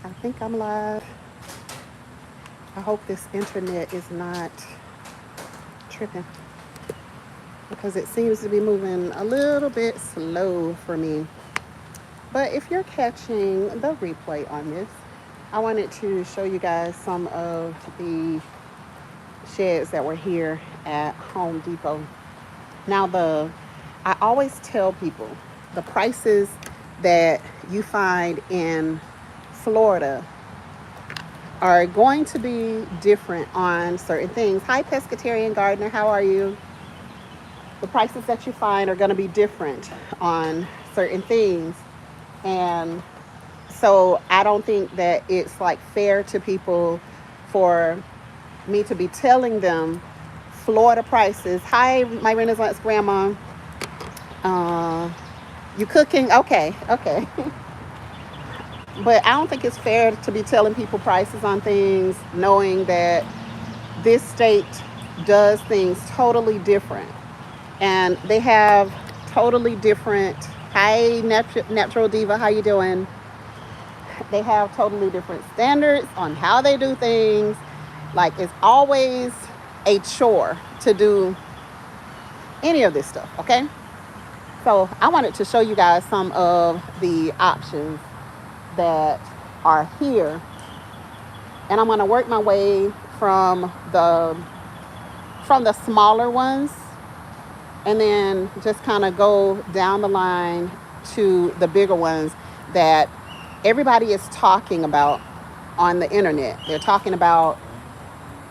I think I'm live. I hope this internet is not tripping because it seems to be moving a little bit slow for me. But if you're catching the replay on this, I wanted to show you guys some of the sheds that were here at Home Depot. Now, I always tell people the prices that you find in Florida are going to be different on certain things. Hi, Pescatarian Gardener, how are you? The prices that you find are going to be different on certain things. And so I don't think that it's like fair to people for me to be telling them Florida prices. Hi, my Renaissance grandma. You cooking? Okay, okay. But I don't think it's fair to be telling people prices on things knowing that this state does things totally different. And they have totally different, hi, Natural Diva, how you doing? They have totally different standards on how they do things. Like, it's always a chore to do any of this stuff, okay? So I wanted to show you guys some of the options that are here, and I'm going to work my way from the smaller ones and then just kind of go down the line to the bigger ones that everybody is talking about on the internet. They're talking about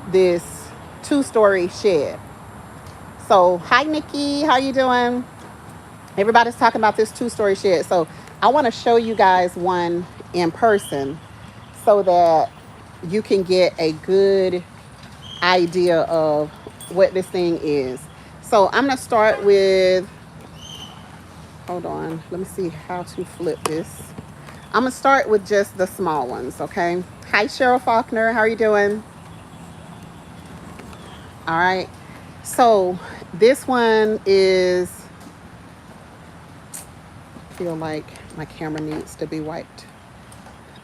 this 2-story shed. So hi Nikki, how you doing? Everybody's talking about this 2-story shed. So I want to show you guys one in person so that you can get a good idea of what this thing is. So I'm going to start with, hold on, let me see how to flip this. I'm going to start with just the small ones, okay? Hi, Cheryl Faulkner, how are you doing? All right. So this one is, I feel like my camera needs to be wiped.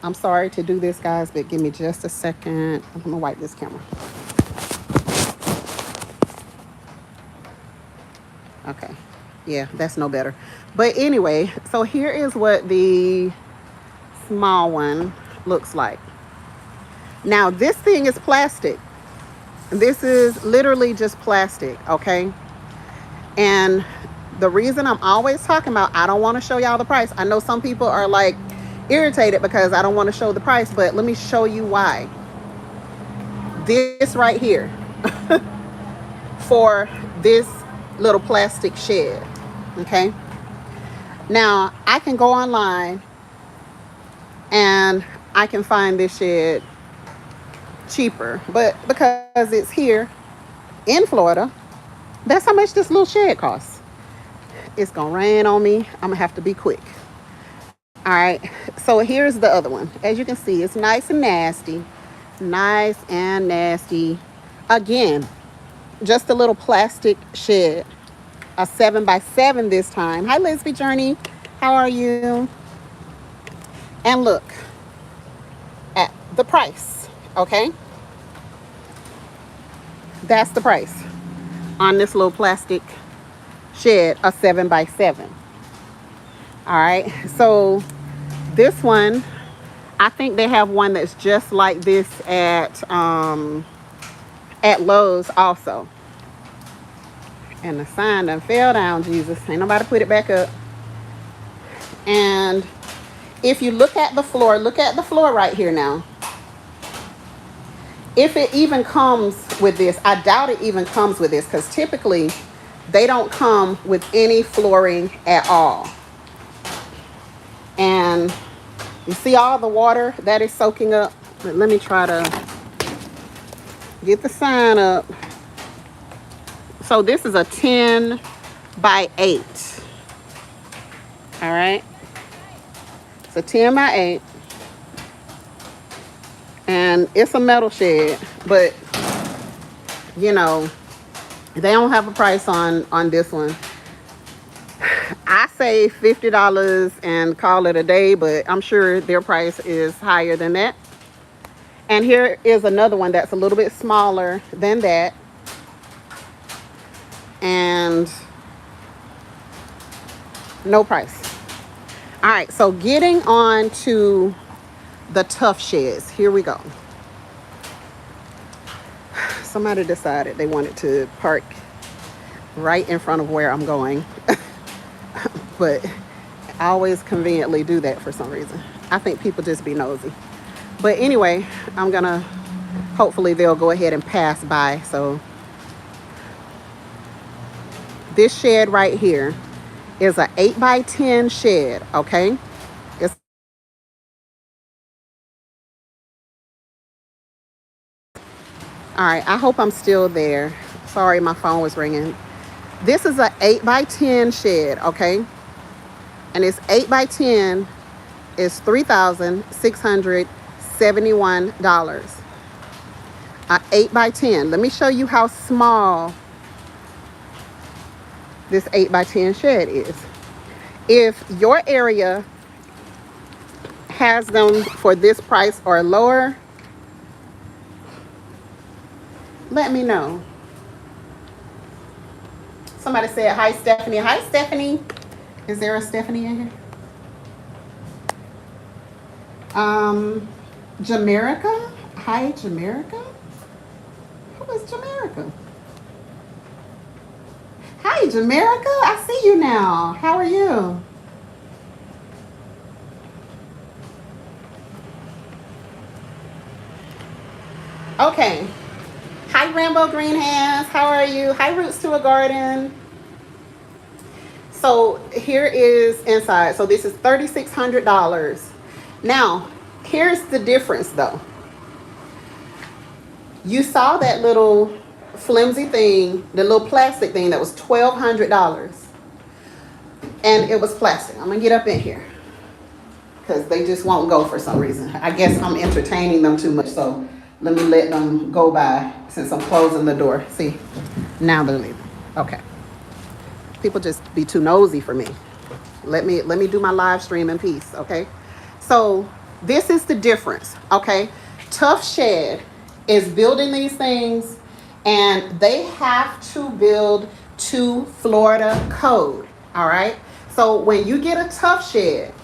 I'm sorry to do this, guys, but give me just a second. I'm going to wipe this camera. Okay. Yeah, that's no better. But anyway, so here is what the small one looks like. Now, this thing is plastic. This is literally just plastic, okay? And the reason I'm always talking about, I don't want to show y'all the price. I know some people are like irritated because I don't want to show the price, but let me show you why. This right here for this little plastic shed, okay? Now, I can go online and I can find this shed cheaper, but because it's here in Florida, that's how much this little shed costs. It's gonna rain on me. I'm gonna have to be quick. All right, so here's the other one. As you can see, it's nice and nasty. Nice and nasty. Again, just a little plastic shed. A 7x7 this time. Hi, Lisby Journey. How are you? And look at the price, okay? That's the price on this little plastic shed, a 7x7. All right, so this one, I think they have one that's just like this at Lowe's also. And the sign done fell down, Jesus. Ain't nobody put it back up. And if you look at the floor right here now. If it even comes with this, I doubt it even comes with this because typically they don't come with any flooring at all. And you see all the water that is soaking up? But let me try to get the sign up. So this is a 10 by 8. All right. It's a 10 by 8. And it's a metal shed, but you know, they don't have a price on this one. I say $50 and call it a day, but I'm sure their price is higher than that. And here is another one that's a little bit smaller than that. And no price. All right, so getting on to the Tuff Sheds. Here we go. Somebody decided they wanted to park right in front of where I'm going. But I always conveniently do that for some reason. I think people just be nosy. But anyway, I'm gonna, hopefully they'll go ahead and pass by. So this shed right here is a 8x10 shed, okay? It's all right, I hope I'm still there. Sorry, my phone was ringing. This is a 8x10 shed, okay? And it's 8x10 is $3,671. 8x10. Let me show you how small this 8x10 shed is. If your area has them for this price or lower, let me know. Somebody said hi, Stephanie. Hi, Stephanie. Is there a Stephanie in here? Jamaica. Hi, Jamaica. Who is Jamaica? Hi, Jamaica. I see you now. How are you? Okay. Hi, Rambo Green Hands. How are you? Hi, Roots to a Garden. So here is inside. So this is $3,600. Now, here's the difference though. You saw that little flimsy thing, the little plastic thing that was $1,200. And it was plastic. I'm gonna get up in here because they just won't go for some reason. I guess I'm entertaining them too much. So let me let them go by since I'm closing the door. See, now they're leaving. Okay. People just be too nosy for me. Let me do my live stream in peace, okay? So this is the difference, okay? Tuff Shed is building these things, and they have to build to Florida code, all right? So when you get a Tuff Shed,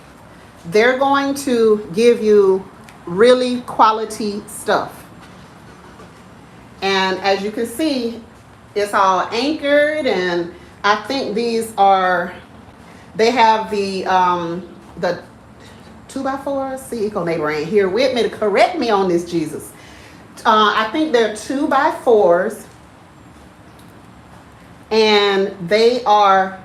they're going to give you really quality stuff. And as you can see, it's all anchored, and I think these are, they have the 2x4s. See, Eco Neighbor ain't here with me to correct me on this, Jesus. I think they're 2x4s, and they are,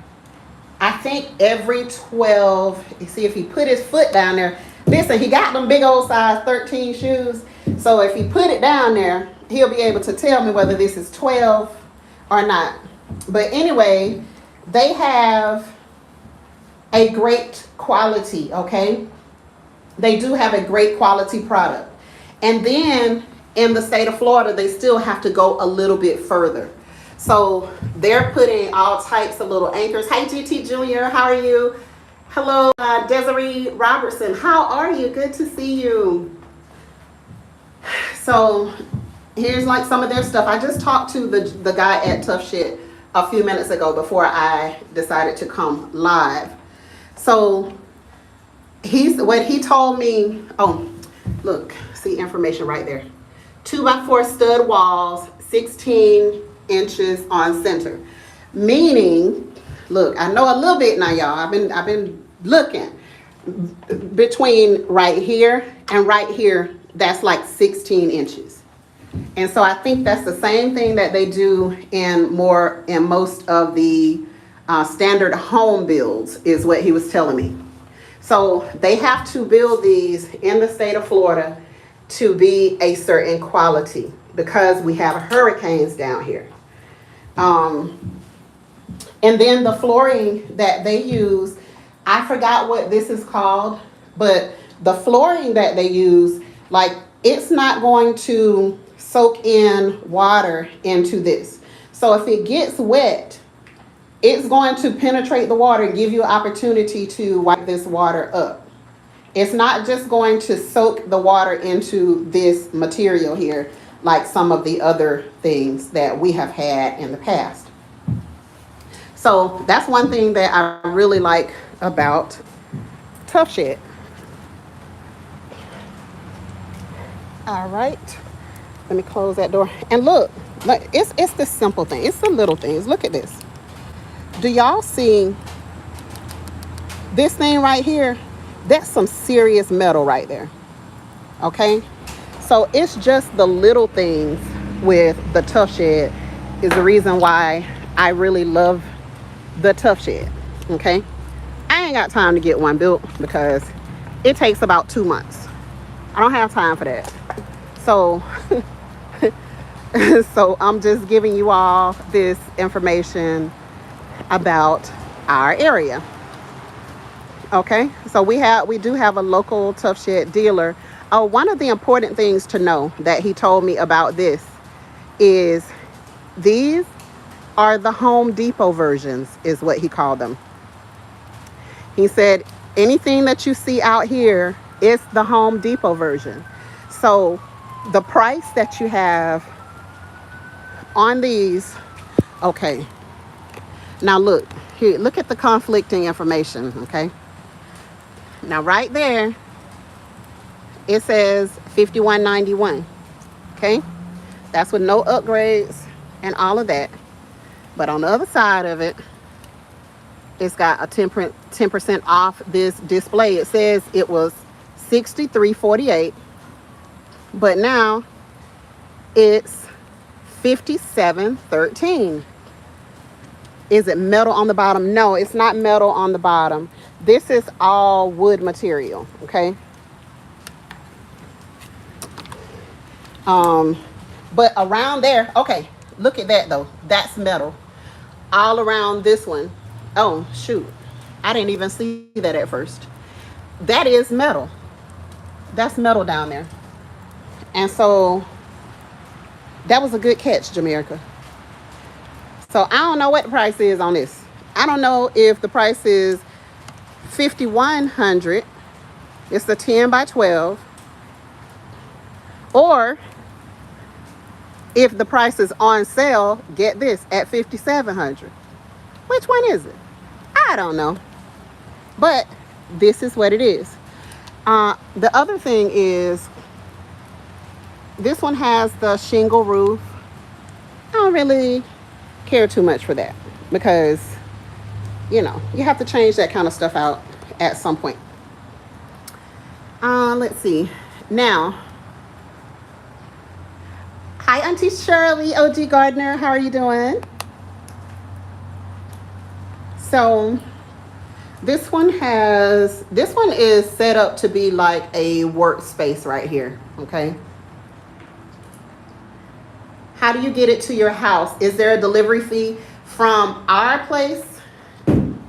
I think every 12, you see if he put his foot down there, listen, he got them big old size 13 shoes. So if he put it down there, he'll be able to tell me whether this is 12 or not. But anyway, they have a great quality, okay? They do have a great quality product. And then in the state of Florida, they still have to go a little bit further. So they're putting all types of little anchors. Hi, GT Junior, how are you? Hello, Desiree Robertson, how are you? Good to see you. So here's like some of their stuff. I just talked to the guy at Tuff Shed a few minutes ago before I decided to come live. So what he told me, oh, look, see information right there. 2x4 stud walls, 16 inches on center. Meaning, look, I know a little bit now, y'all. I've been looking between right here and right here. That's like 16 inches. And so I think that's the same thing that they do in most of the standard home builds, is what he was telling me. So they have to build these in the state of Florida to be a certain quality because we have hurricanes down here. And then the flooring that they use, I forgot what this is called, but the flooring that they use, like, it's not going to soak in water into this. So if it gets wet, It's going to penetrate the water, give you an opportunity to wipe this water up. It's not just going to soak the water into this material here like some of the other things that we have had in the past. So that's one thing that I really like about Tuff Shed. All right, let me close that door. And look, it's the simple thing. It's the little things. Look at this. Do y'all see this thing right here? That's some serious metal right there. Okay, so it's just the little things with the Tuff Shed is the reason why I really love the Tuff Shed. Okay, I ain't got time to get one built because it takes about 2 months. I don't have time for that. So so I'm just giving you all this information about our area. Okay, so we do have a local Tuff Shed dealer. Oh, one of the important things to know that he told me about this is these are the Home Depot versions, is what he called them. He said anything that you see out here is the Home Depot version. So the price that you have on these, okay, now look here, look at the conflicting information. Okay, now right there it says $51.91. Okay, that's with no upgrades and all of that. But on the other side of it, it's got a 10% off this display. It says it was $63.48, but now it's $57.13. Is it metal on the bottom? No, it's not metal on the bottom. This is all wood material. Okay. But around there, okay, look at that though. That's metal. All around this one. Oh, shoot. I didn't even see that at first. That is metal. That's metal down there. And so that was a good catch, Jamaica. So I don't know what the price is on this. I don't know if the price is $5,100. It's a 10 by 12. Or if the price is on sale, get this, at $5,700. Which one is it? I don't know. But this is what it is. The other thing is, this one has the shingle roof. I don't really care too much for that because, you know, you have to change that kind of stuff out at some point. Let's see. Now, hi, Auntie Shirley, OG Gardner. How are you doing? So this one is set up to be like a workspace right here. Okay. How do you get it to your house? Is there a delivery fee? From our place,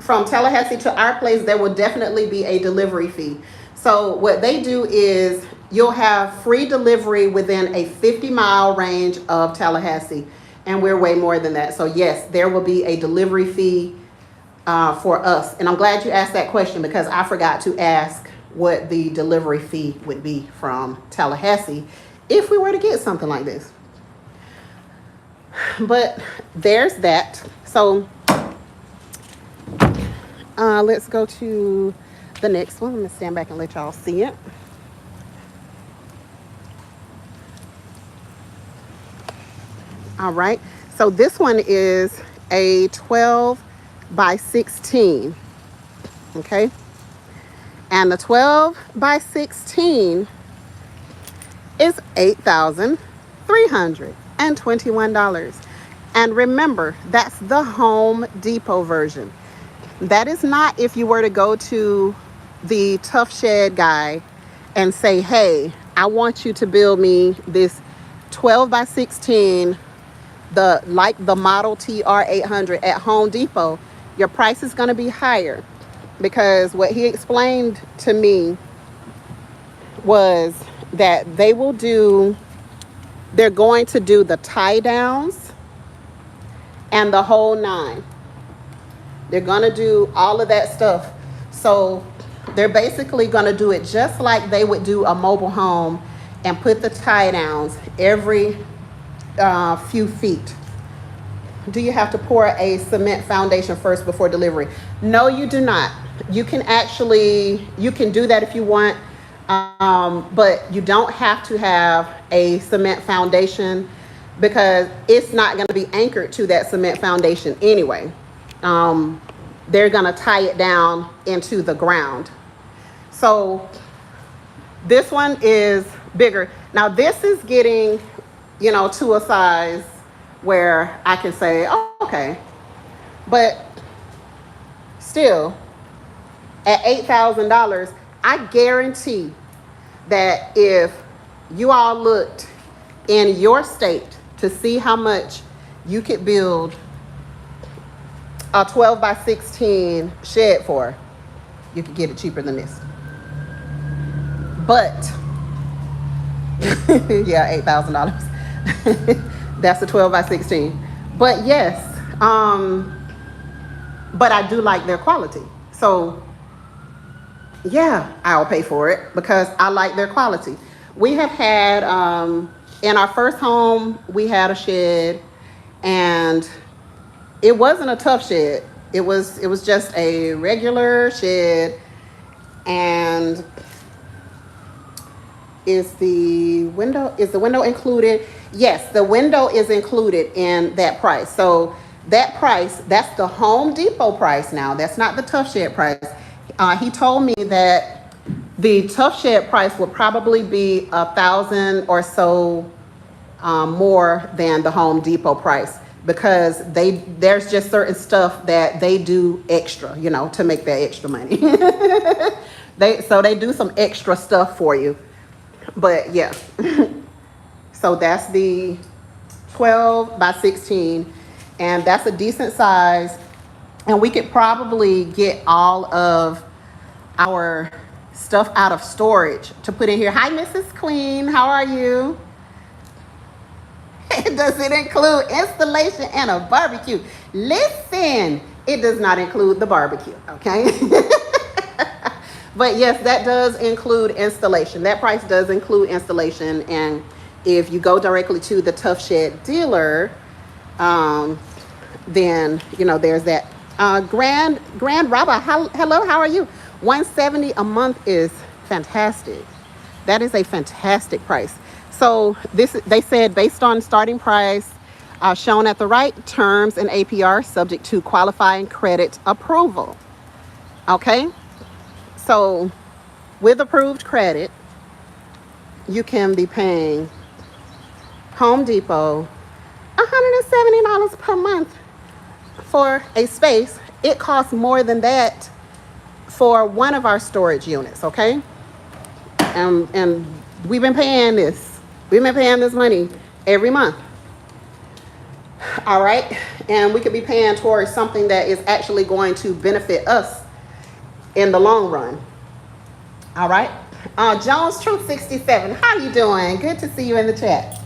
from Tallahassee to our place, there will definitely be a delivery fee. So what they do is you'll have free delivery within a 50-mile range of Tallahassee. And we're way more than that. So yes, there will be a delivery fee for us. And I'm glad you asked that question because I forgot to ask what the delivery fee would be from Tallahassee if we were to get something like this. But there's that. So let's go to the next one. Let me stand back and let y'all see it. All right. So this one is a 12 by 16. Okay. And the 12 by 16 is $8,321. And remember, that's the Home Depot version. That is not if you were to go to the Tuff Shed guy and say, hey, I want you to build me this 12 by 16, like the Model TR 800 at Home Depot. Your price is going to be higher because what he explained to me was that they're going to do the tie downs and the whole 9. They're gonna do all of that stuff. So they're basically gonna do it just like they would do a mobile home and put the tie downs every few feet. Do you have to pour a cement foundation first before delivery? No, you do not. You can do that if you want, but you don't have to have a cement foundation because it's not going to be anchored to that cement foundation anyway. They're going to tie it down into the ground. So this one is bigger. Now this is getting, to a size where I can say, oh, okay. But still, at $8,000, I guarantee that if you all looked in your state to see how much you could build a 12 by 16 shed for, you could get it cheaper than this. But yeah, $8,000. That's a 12 by 16. But yes, but I do like their quality. So yeah, I'll pay for it because I like their quality. We have had, in our first home, we had a shed, and it wasn't a Tuff Shed. It was just a regular shed. And is the window included? Yes, the window is included in that price. So that price, that's the Home Depot price now. That's not the Tuff Shed price. He told me that the Tuff Shed price would probably be $1,000 or so more than the Home Depot price because there's just certain stuff that they do extra, to make that extra money. They do some extra stuff for you. But yeah, so that's the 12 by 16, and that's a decent size. And we could probably get all of our stuff out of storage to put in here. Hi, Mrs. Queen. How are you? Does it include installation and a barbecue? Listen, it does not include the barbecue, okay? But yes, that does include installation. That price does include installation. And if you go directly to the Tuff Shed dealer, then, there's that. Grand Rabba, hello, how are you? $170 a month is fantastic. That is a fantastic price. So they said based on starting price shown at the right terms and APR subject to qualifying credit approval. Okay. So with approved credit, you can be paying Home Depot $170 per month for a space. It costs more than that for one of our storage units, okay? And we've been paying this. We've been paying this money every month. All right? And we could be paying towards something that is actually going to benefit us in the long run. All right? Jones Truth 67, how are you doing? Good to see you in the chat.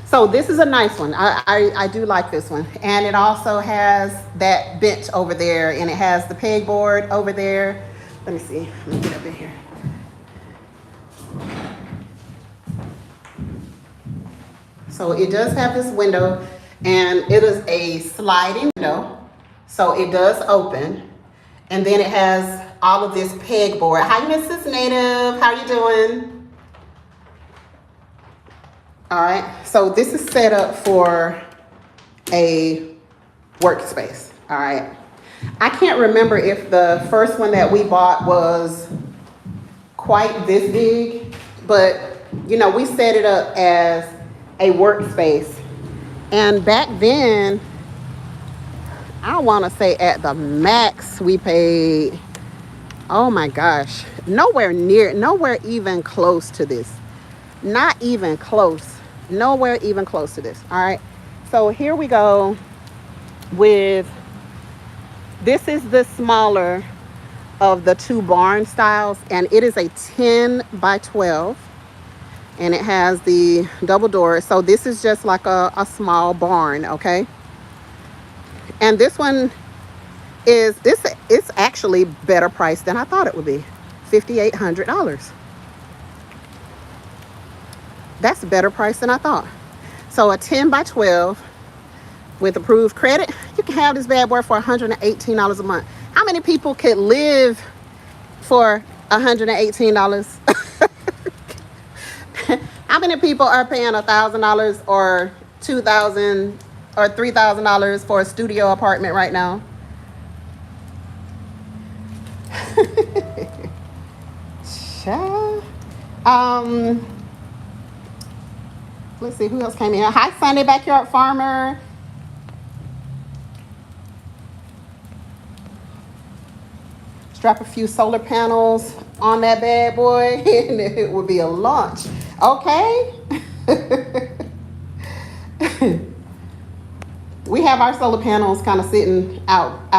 So this is a nice one. I do like this one. And it also has that bench over there, and it has the pegboard over there. Let me see. Let me get up in here. So it does have this window, and it is a sliding window. So it does open. And then it has all of this pegboard. Hi, Mrs. Native. How are you doing? All right. So this is set up for a workspace. All right. I can't remember if the first one that we bought was quite this big, but we set it up as a workspace. And back then, I want to say at the max we paid, oh my gosh, nowhere even close to this. Not even close. Nowhere even close to this. All right. So here we go with, this is the smaller of the two barn styles, and it is a 10 by 12, and it has the double doors. So this is just like a small barn, okay? And this one is this, it's actually better price than I thought it would be. $5,800. That's a better price than I thought. So a 10 by 12 with approved credit, you can have this bad boy for $118 a month. How many people could live for $118? How many people are paying $1,000 or $2,000 or $3,000 for a studio apartment right now? Child. Let's see who else came in. Hi, Sunday Backyard Farmer. Strap a few solar panels on that bad boy and it would be a launch. Okay. We have our solar panels kind of sitting out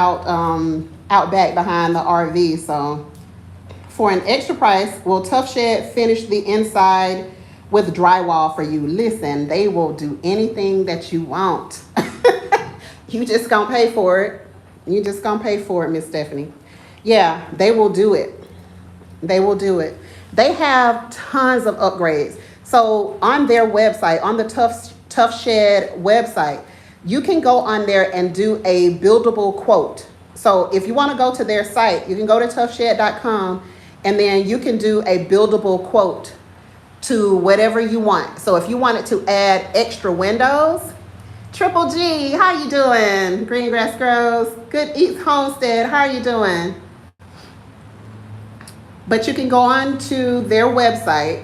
back behind the RV. So for an extra price, will Tuff Shed finish the inside with drywall for you? Listen, they will do anything that you want. You just gonna pay for it. You just gonna pay for it, Miss Stephanie. Yeah, they will do it. They will do it. They have tons of upgrades. So on their website, on the Tuff Shed website, you can go on there and do a buildable quote. So if you want to go to their site, you can go to tuffshed.com and then you can do a buildable quote to whatever you want. So if you wanted to add extra windows, Triple G, how you doing? Green Grass Grows, Good Eats Homestead, how are you doing? But you can go on to their website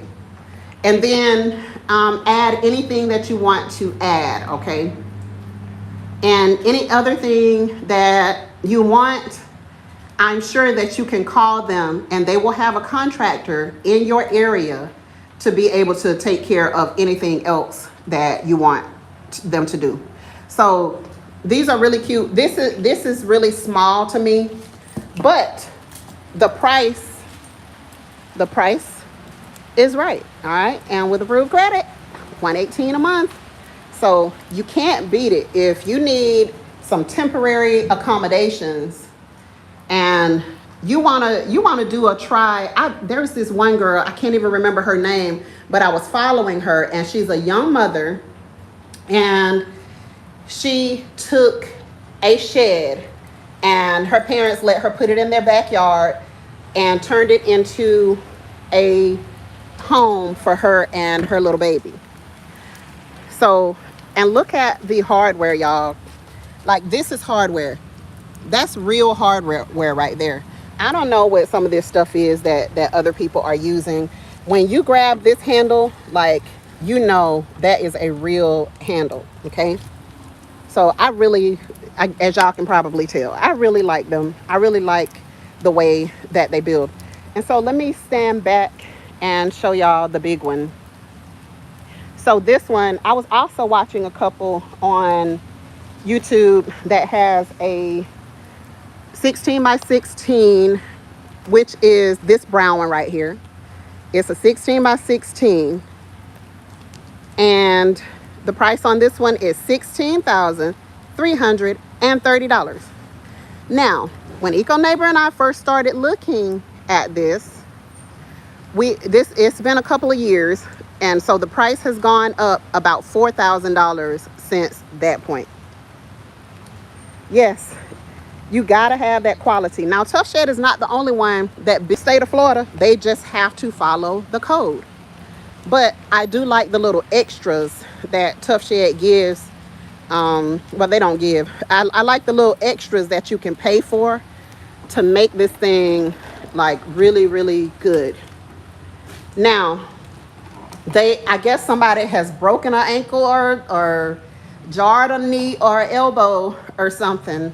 and then add anything that you want to add, okay? And any other thing that you want, I'm sure that you can call them and they will have a contractor in your area to be able to take care of anything else that you want them to do. So these are really cute. This is really small to me, but the price is right. All right, and with approved credit, $118 a month. So you can't beat it. If you need some temporary accommodations and you wanna do a try. There's this one girl, I can't even remember her name, but I was following her and she's a young mother and she took a shed and her parents let her put it in their backyard and turned it into a home for her and her little baby. So, and look at the hardware, y'all. Like, this is hardware. That's real hardware right there. I don't know what some of this stuff is that other people are using. When you grab this handle, like, you know that is a real handle, okay? So as y'all can probably tell, I really like them. I really like the way that they build. And so let me stand back and show y'all the big one. So this one, I was also watching a couple on YouTube that has a 16 by 16, which is this brown one right here. It's a 16 by 16. And the price on this one is $16,330. Now, when Eco Neighbor and I first started looking at this, it's been a couple of years, and so the price has gone up about $4,000 since that point. Yes, you gotta have that quality. Now, Tuff Shed is not the only one that the state of Florida, they just have to follow the code. But I do like the little extras that Tuff Shed gives. Well, they don't give. I like the little extras that you can pay for to make this thing like really, really good. Now, I guess somebody has broken an ankle or jarred a knee or elbow or something,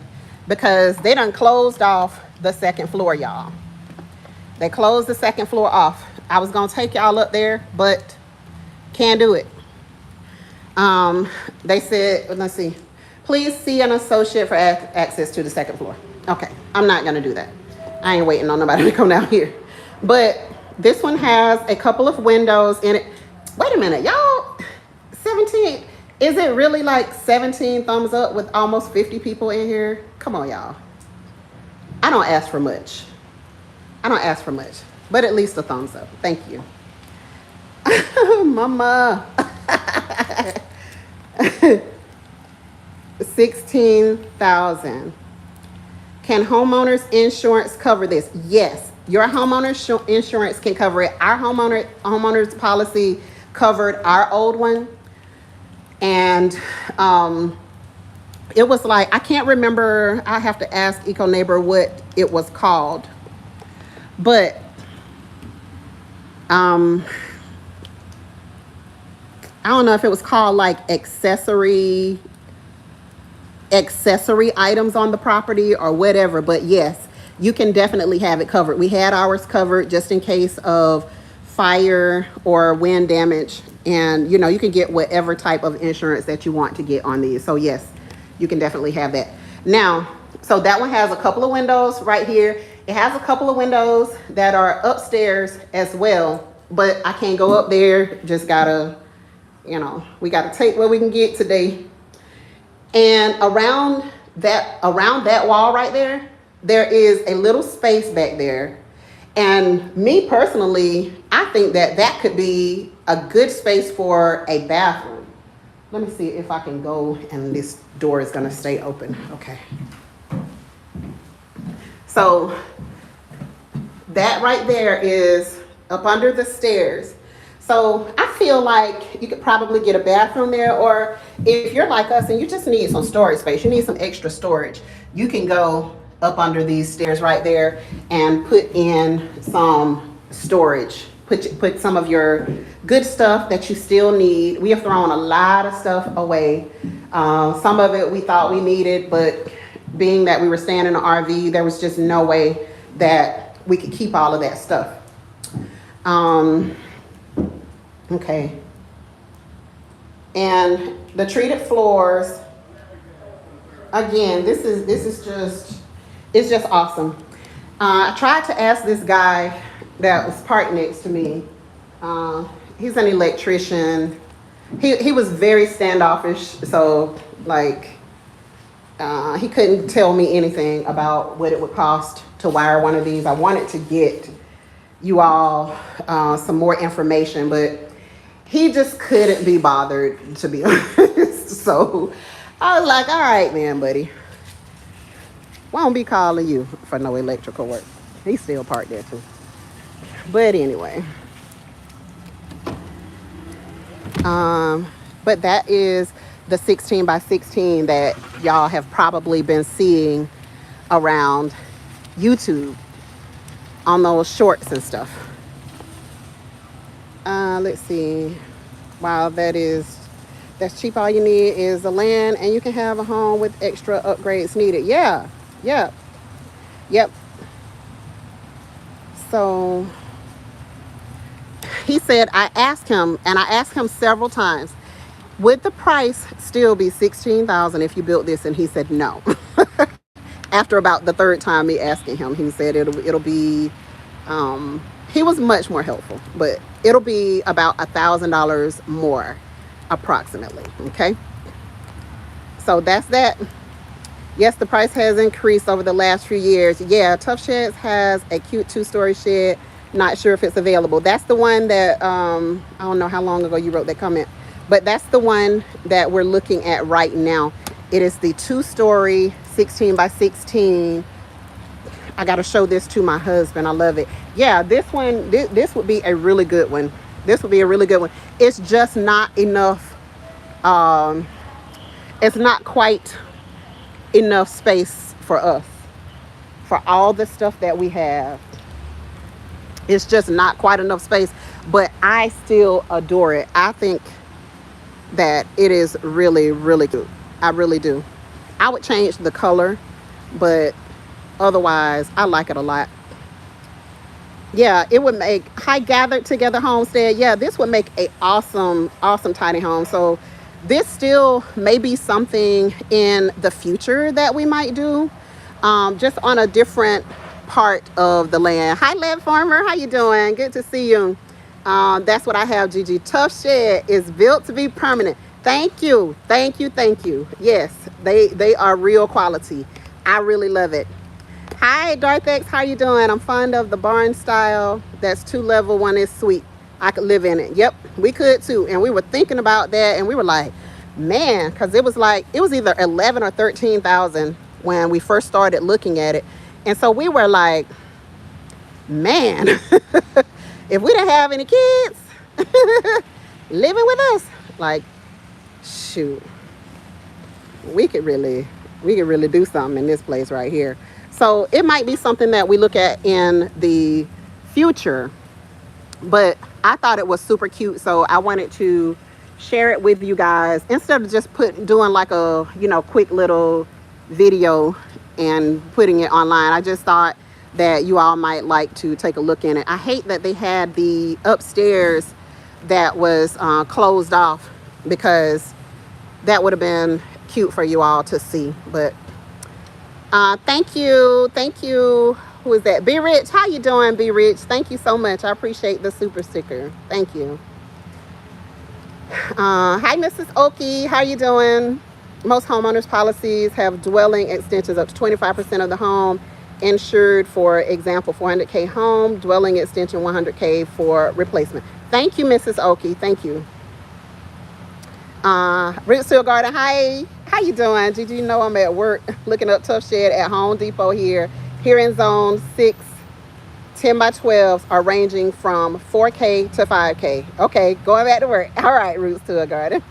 because they done closed off the second floor, y'all. They closed the second floor off. I was gonna take y'all up there, but can't do it. They said, let's see, please see an associate for access to the second floor. Okay, I'm not gonna do that. I ain't waiting on nobody to come down here. But this one has a couple of windows in it. Wait a minute, y'all, 17, is it really like 17 thumbs up with almost 50 people in here? Come on, y'all. I don't ask for much. I don't ask for much, but at least a thumbs up. Thank you. Mama. 16,000. Can homeowners insurance cover this? Yes, your homeowner's insurance can cover it. Our homeowners policy covered our old one, and it was like, I can't remember. I have to ask Eco Neighbor what it was called, but I don't know if it was called like accessory items on the property or whatever, but yes, you can definitely have it covered. We had ours covered just in case of fire or wind damage, and you know, you can get whatever type of insurance that you want to get on these. So yes, you can definitely have that. Now, so that one has a couple of windows right here. It has a couple of windows that are upstairs as well, but I can't go up there. Just gotta, you know, we gotta take what we can get today. And around that wall right there, there is a little space back there. And me personally, I think that that could be a good space for a bathroom. Let me see if I can go, and this door is gonna stay open. Okay. So that right there is up under the stairs. So I feel like you could probably get a bathroom there, or if you're like us and you just need some storage space, you need some extra storage, you can go up under these stairs right there and put in some storage. Put some of your good stuff that you still need. We have thrown a lot of stuff away. Some of it we thought we needed, but being that we were staying in an RV, there was just no way that we could keep all of that stuff. Okay. And the treated floors, again, this is just, it's just awesome. I tried to ask this guy that was parked next to me. He's an electrician. He was very standoffish, so like he couldn't tell me anything about what it would cost to wire one of these. I wanted to get you all some more information, but he just couldn't be bothered, to be honest. So I was like, all right, man, buddy. Won't be calling you for no electrical work. He's still parked there too. But anyway. But that is the 16 by 16 that y'all have probably been seeing around YouTube on those shorts and stuff. Let's see. Wow, that's cheap. All you need is the land, and you can have a home with extra upgrades needed. Yeah. Yep. So he said, I asked him several times, would the price still be $16,000 if you built this? And he said no. After about the third time me asking him, he said it'll be he was much more helpful, but it'll be about $1,000 more approximately. Okay, so that's that. Yes, the price has increased over the last few years. Yeah, Tuff Shed has a cute 2-story shed. Not sure if it's available. That's the one that I don't know how long ago you wrote that comment, but that's the one that we're looking at right now. It is the 2-story 16 by 16. I got to show this to my husband. I love it. Yeah, this one, this would be a really good one. This would be a really good one. It's just not enough. It's not quite enough space for us, for all the stuff that we have. It's just not quite enough space, but I still adore it. I think that it is really, really good. I really do. I would change the color, but otherwise I like it a lot. Yeah, it would make high gathered together homestead. Yeah, this would make a awesome tiny home. So this still may be something in the future that we might do, just on a different part of the land. Hi, Land Farmer. How you doing? Good to see you. That's what I have, Gigi. Tuff Shed is built to be permanent. Thank you. Yes, they are real quality. I really love it. Hi, Darthex. How you doing? I'm fond of the barn style. That's 2-level. One is sweet. I could live in it. Yep, we could too. And we were thinking about that, and we were like, man, because it was either 11 or 13,000 when we first started looking at it, and so we were like, man, if we didn't have any kids living with us, like, shoot, we could really do something in this place right here. So it might be something that we look at in the future, but I thought it was super cute, so I wanted to share it with you guys instead of just doing like a quick little video and putting it online. I just thought that you all might like to take a look in it. I hate that they had the upstairs that was closed off, because that would have been cute for you all to see. But thank you. Who is that? Be Rich. How you doing, Be Rich? Thank you so much. I appreciate the super sticker. Thank you. Hi, Mrs. Oki. How you doing? Most homeowners policies have dwelling extensions up to 25% of the home insured. For example, 400K home, dwelling extension 100K for replacement. Thank you, Mrs. Oki. Thank you. Root Seal Garden. Hi. How you doing? Did you know I'm at work looking up Tuff Shed at Home Depot here in zone 6. 10 by 12s are ranging from 4K to 5K. Okay, going back to work. All right, Roots to a Garden.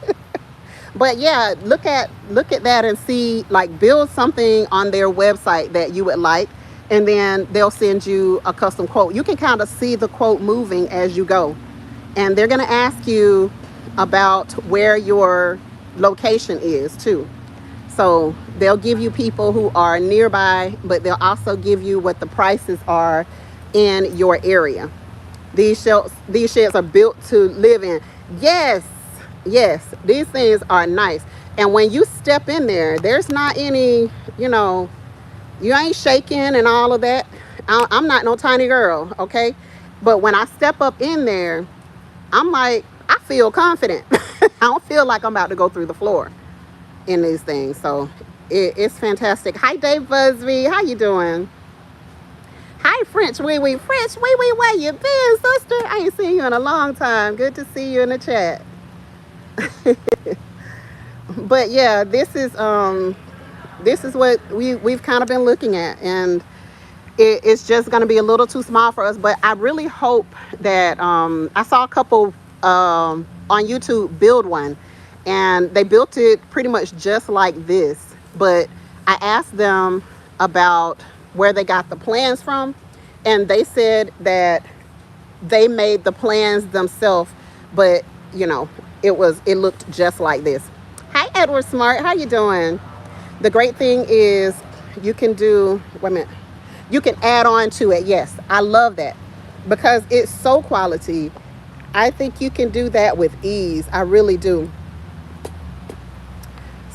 But yeah, look at that and see, like, build something on their website that you would like, and then they'll send you a custom quote. You can kind of see the quote moving as you go, and they're going to ask you about where your location is too. So they'll give you people who are nearby, but they'll also give you what the prices are in your area. These sheds are built to live in. Yes, these things are nice. And when you step in there, there's not any, you ain't shaking and all of that. I'm not no tiny girl, okay? But when I step up in there, I'm like, I feel confident. I don't feel like I'm about to go through the floor in these things. So it's fantastic. Hi, Dave Busby. How you doing? Hi, French Wee Wee. French Wee Wee, where you been, sister? I ain't seen you in a long time. Good to see you in the chat. But yeah, this is what we've kind of been looking at, and it's just going to be a little too small for us. But I really hope that I saw a couple on YouTube build one, and they built it pretty much just like this. But I asked them about where they got the plans from, and they said that they made the plans themselves, but it looked just like this. Hi, Edward Smart. How you doing? The great thing is you can you can add on to it. Yes, I love that, because it's so quality. I think you can do that with ease. I really do.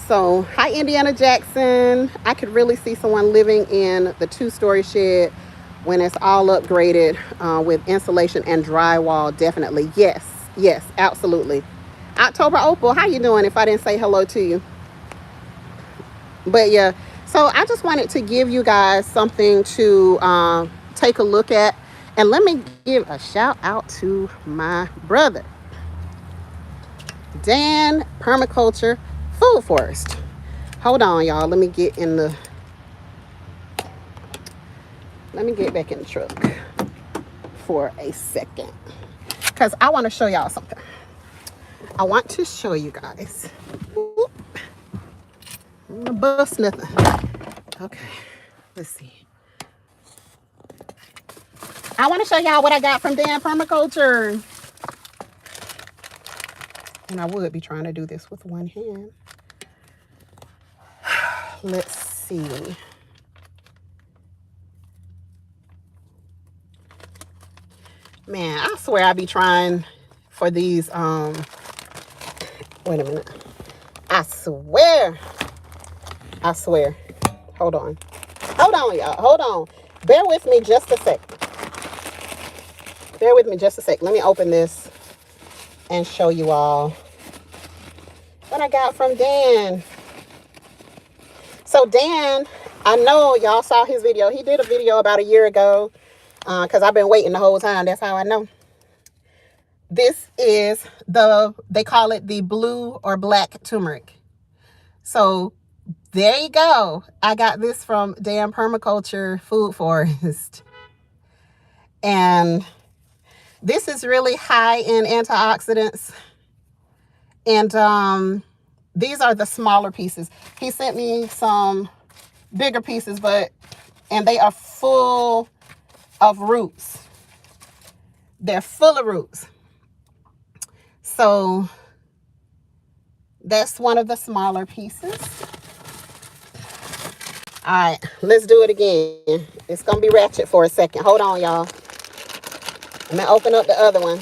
So, hi, Indiana Jackson. I could really see someone living in the 2-story shed when it's all upgraded with insulation and drywall. Definitely. Yes, absolutely. October Opal, how you doing if I didn't say hello to you? But yeah, so I just wanted to give you guys something to take a look at. And let me give a shout out to my brother, Dan Permaculture Food Forest. Hold on, y'all. Let me get back in the truck for a second, because I want to show y'all something. I want to show you guys. Oop. I'm gonna bust nothing. Okay, let's see. I want to show y'all what I got from Dan Permaculture. And I would be trying to do this with one hand. Let's see. Man, I swear I be trying for these, wait a minute. I swear. Hold on, y'all. Hold on. Bear with me just a sec. Let me open this and show you all what I got from Dan. So Dan I know y'all saw his video. He did a video about a year ago because I've been waiting the whole time. That's how I know. This is they call it the blue or black turmeric. So there you go. I got this from Dan Permaculture Food Forest. And this is really high in antioxidants. And these are the smaller pieces. He sent me some bigger pieces, and they are full of roots. They're full of roots. So that's one of the smaller pieces. All right, let's do it again. It's going to be ratchet for a second. Hold on, y'all. I'm going to open up the other one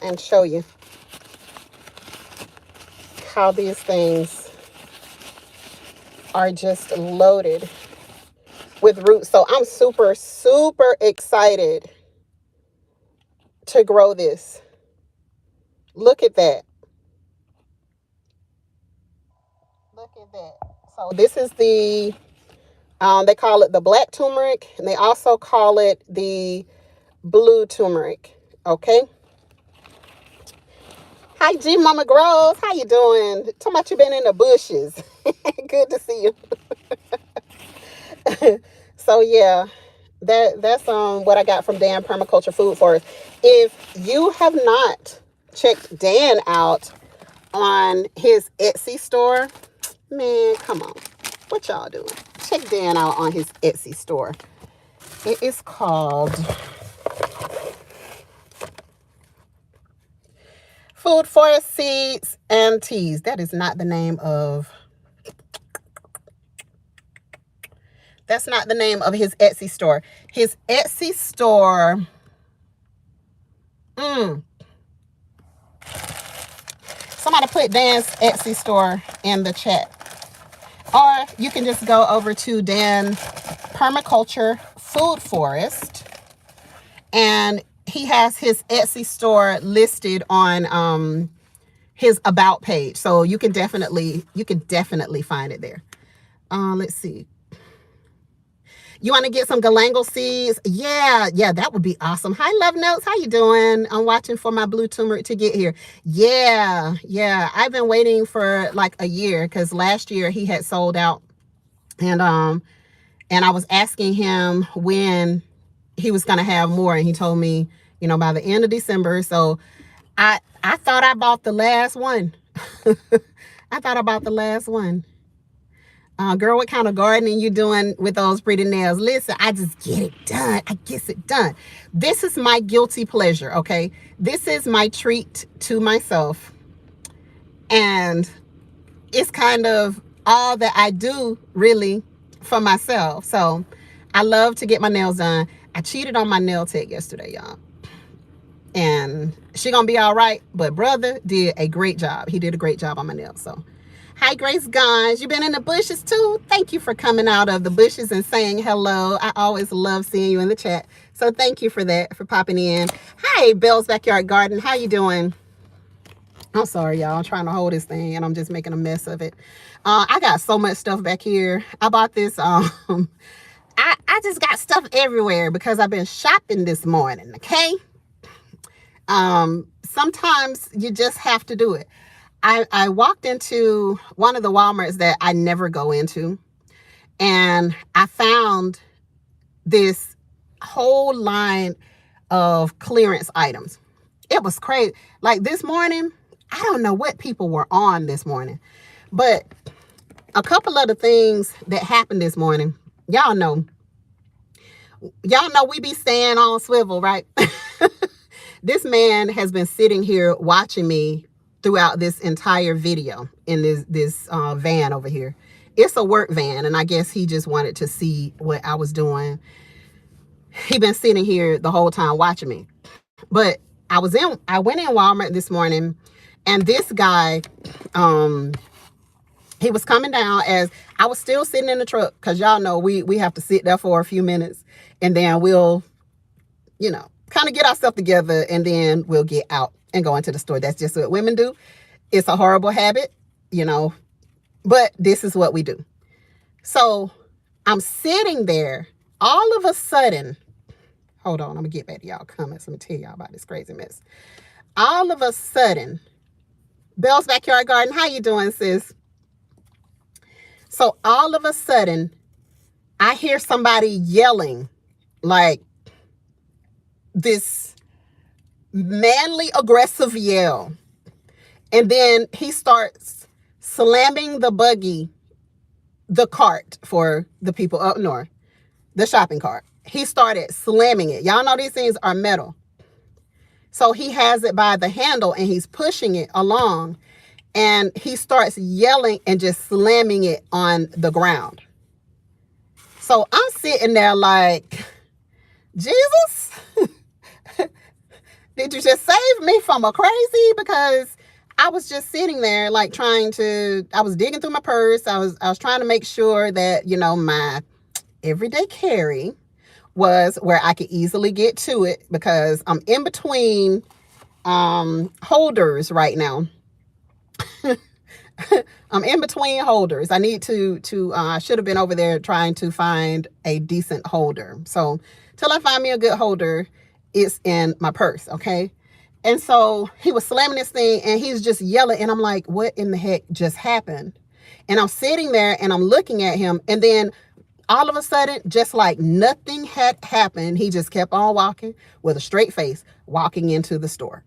and show you how these things are just loaded with roots. So I'm super, super excited to grow this. Look at that. Look at that. So this is they call it the black turmeric, and they also call it the blue turmeric. Okay. Hi, G Mama Groves. How you doing? Talking about you been in the bushes. Good to see you. So yeah, that's what I got from Dan Permaculture Food Forest. If you have not checked Dan out on his Etsy store, man, come on. What y'all doing? Check Dan out on his Etsy store. It is called Food Forest Seeds and Teas. That is not the name of... That's not the name of his Etsy store. His Etsy store... Somebody put Dan's Etsy store in the chat. Or you can just go over to Dan Permaculture Food Forest, and he has his Etsy store listed on his about page. So you can definitely find it there. Let's see. You want to get some galangal seeds? Yeah, that would be awesome. Hi, Love Notes. How you doing? I'm watching for my blue turmeric to get here. Yeah. I've been waiting for like a year because last year he had sold out. And I was asking him when he was going to have more. And he told me, by the end of December. So I thought I bought the last one. I thought I bought the last one. Girl, what kind of gardening you doing with those pretty nails? Listen, I just get it done. I get it done. This is my guilty pleasure, okay? This is my treat to myself. And it's kind of all that I do, really, for myself. So I love to get my nails done. I cheated on my nail tech yesterday, y'all. And she gonna be all right. But brother did a great job. He did a great job on my nails, so... Hi, Grace Guns. You been in the bushes too? Thank you for coming out of the bushes and saying hello. I always love seeing you in the chat. So thank you for that, for popping in. Hi, Bell's Backyard Garden. How you doing? I'm sorry, y'all. I'm trying to hold this thing and I'm just making a mess of it. I got so much stuff back here. I bought this. I just got stuff everywhere because I've been shopping this morning, okay? Sometimes you just have to do it. I walked into one of the Walmarts that I never go into, and I found this whole line of clearance items. It was crazy. Like this morning, I don't know what people were on this morning, but a couple of the things that happened this morning, y'all know we be staying on swivel, right? This man has been sitting here watching me throughout this entire video in this van over here. It's a work van, and I guess he just wanted to see what I was doing. He been sitting here the whole time watching me. But I went in Walmart this morning, and this guy, he was coming down as I was still sitting in the truck, because y'all know we have to sit there for a few minutes, and then we'll, kind of get ourselves together, and then we'll get out and go into the store. That's just what women do. It's a horrible habit, but this is what we do. So I'm sitting there. All of a sudden, hold on, I'm gonna get back to y'all comments. Let me tell y'all about this crazy mess. All of a sudden, Bell's Backyard Garden, how you doing, sis? So all of a sudden, I hear somebody yelling, like this manly aggressive yell. And then he starts slamming the cart for the people up north, the shopping cart. He started slamming it. Y'all know these things are metal. So he has it by the handle and he's pushing it along, and he starts yelling and just slamming it on the ground. So I'm sitting there like, Jesus, did you just save me from a crazy? Because I was just sitting there like I was digging through my purse. I was trying to make sure that, my everyday carry was where I could easily get to it, because I'm in between holders right now. I'm in between holders. I need I should have been over there trying to find a decent holder. So till I find me a good holder, it's in my purse, okay? And so he was slamming this thing and he's just yelling, and I'm like, what in the heck just happened? And I'm sitting there and I'm looking at him, and then all of a sudden, just like nothing had happened, he just kept on walking with a straight face, walking into the store.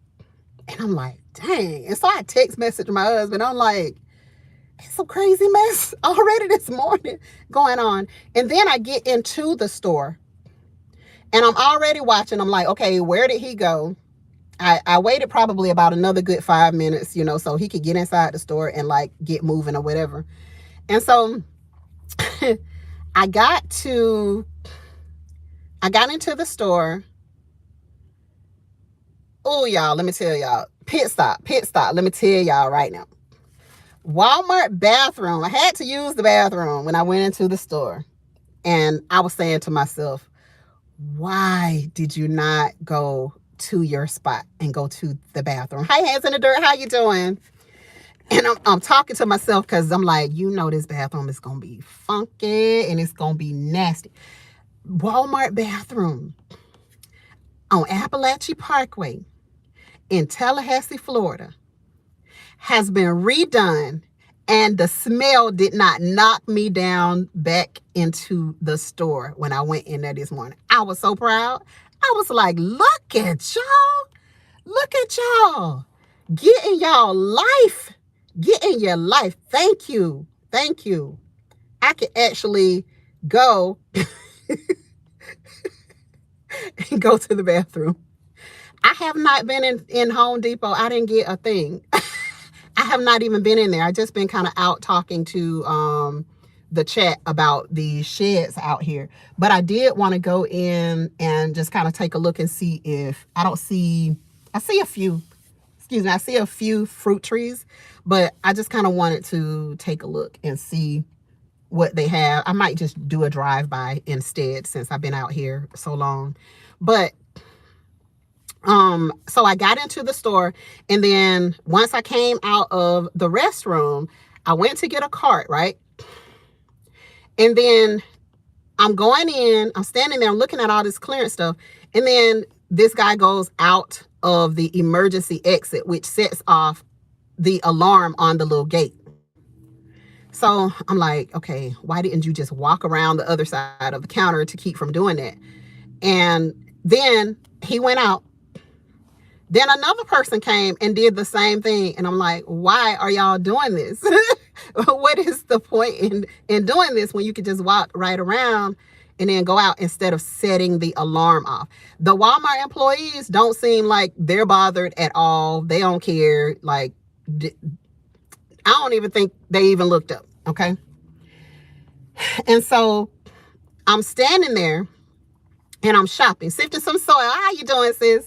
And I'm like, dang. And so I text message my husband. I'm like, it's some crazy mess already this morning going on. And then I get into the store and I'm already watching. I'm like, okay, where did he go? I waited probably about another good 5 minutes, so he could get inside the store and like get moving or whatever. And so I got into the store. Oh, y'all, let me tell y'all. Pit stop. Let me tell y'all right now. Walmart bathroom. I had to use the bathroom when I went into the store. And I was saying to myself, why did you not go to your spot and go to the bathroom? Hi, Hands in the Dirt. How you doing? And I'm talking to myself because I'm like, this bathroom is going to be funky and it's going to be nasty. Walmart bathroom on Appalachia Parkway in Tallahassee, Florida, has been redone, and the smell did not knock me down back into the store when I went in there this morning. I was so proud. I was like, look at y'all, getting y'all life, getting your life. Thank you. I could actually go and go to the bathroom. I have not been in Home Depot. I didn't get a thing. I have not even been in there. I just been kind of out talking to the chat about the sheds out here. But I did want to go in and just kind of take a look and see if I see a few fruit trees, but I just kind of wanted to take a look and see what they have. I might just do a drive-by instead since I've been out here so long. But so I got into the store, and then once I came out of the restroom, I went to get a cart, right? And then I'm going in, I'm standing there, I'm looking at all this clearance stuff, and then this guy goes out of the emergency exit, which sets off the alarm on the little gate. So I'm like, okay, why didn't you just walk around the other side of the counter to keep from doing that? And then he went out. Then another person came and did the same thing. And I'm like, why are y'all doing this? What is the point in doing this when you could just walk right around and then go out instead of setting the alarm off? The Walmart employees don't seem like they're bothered at all. They don't care. Like, I don't even think they even looked up. Okay. And so I'm standing there and I'm shopping, sifting some soil. How you doing, sis?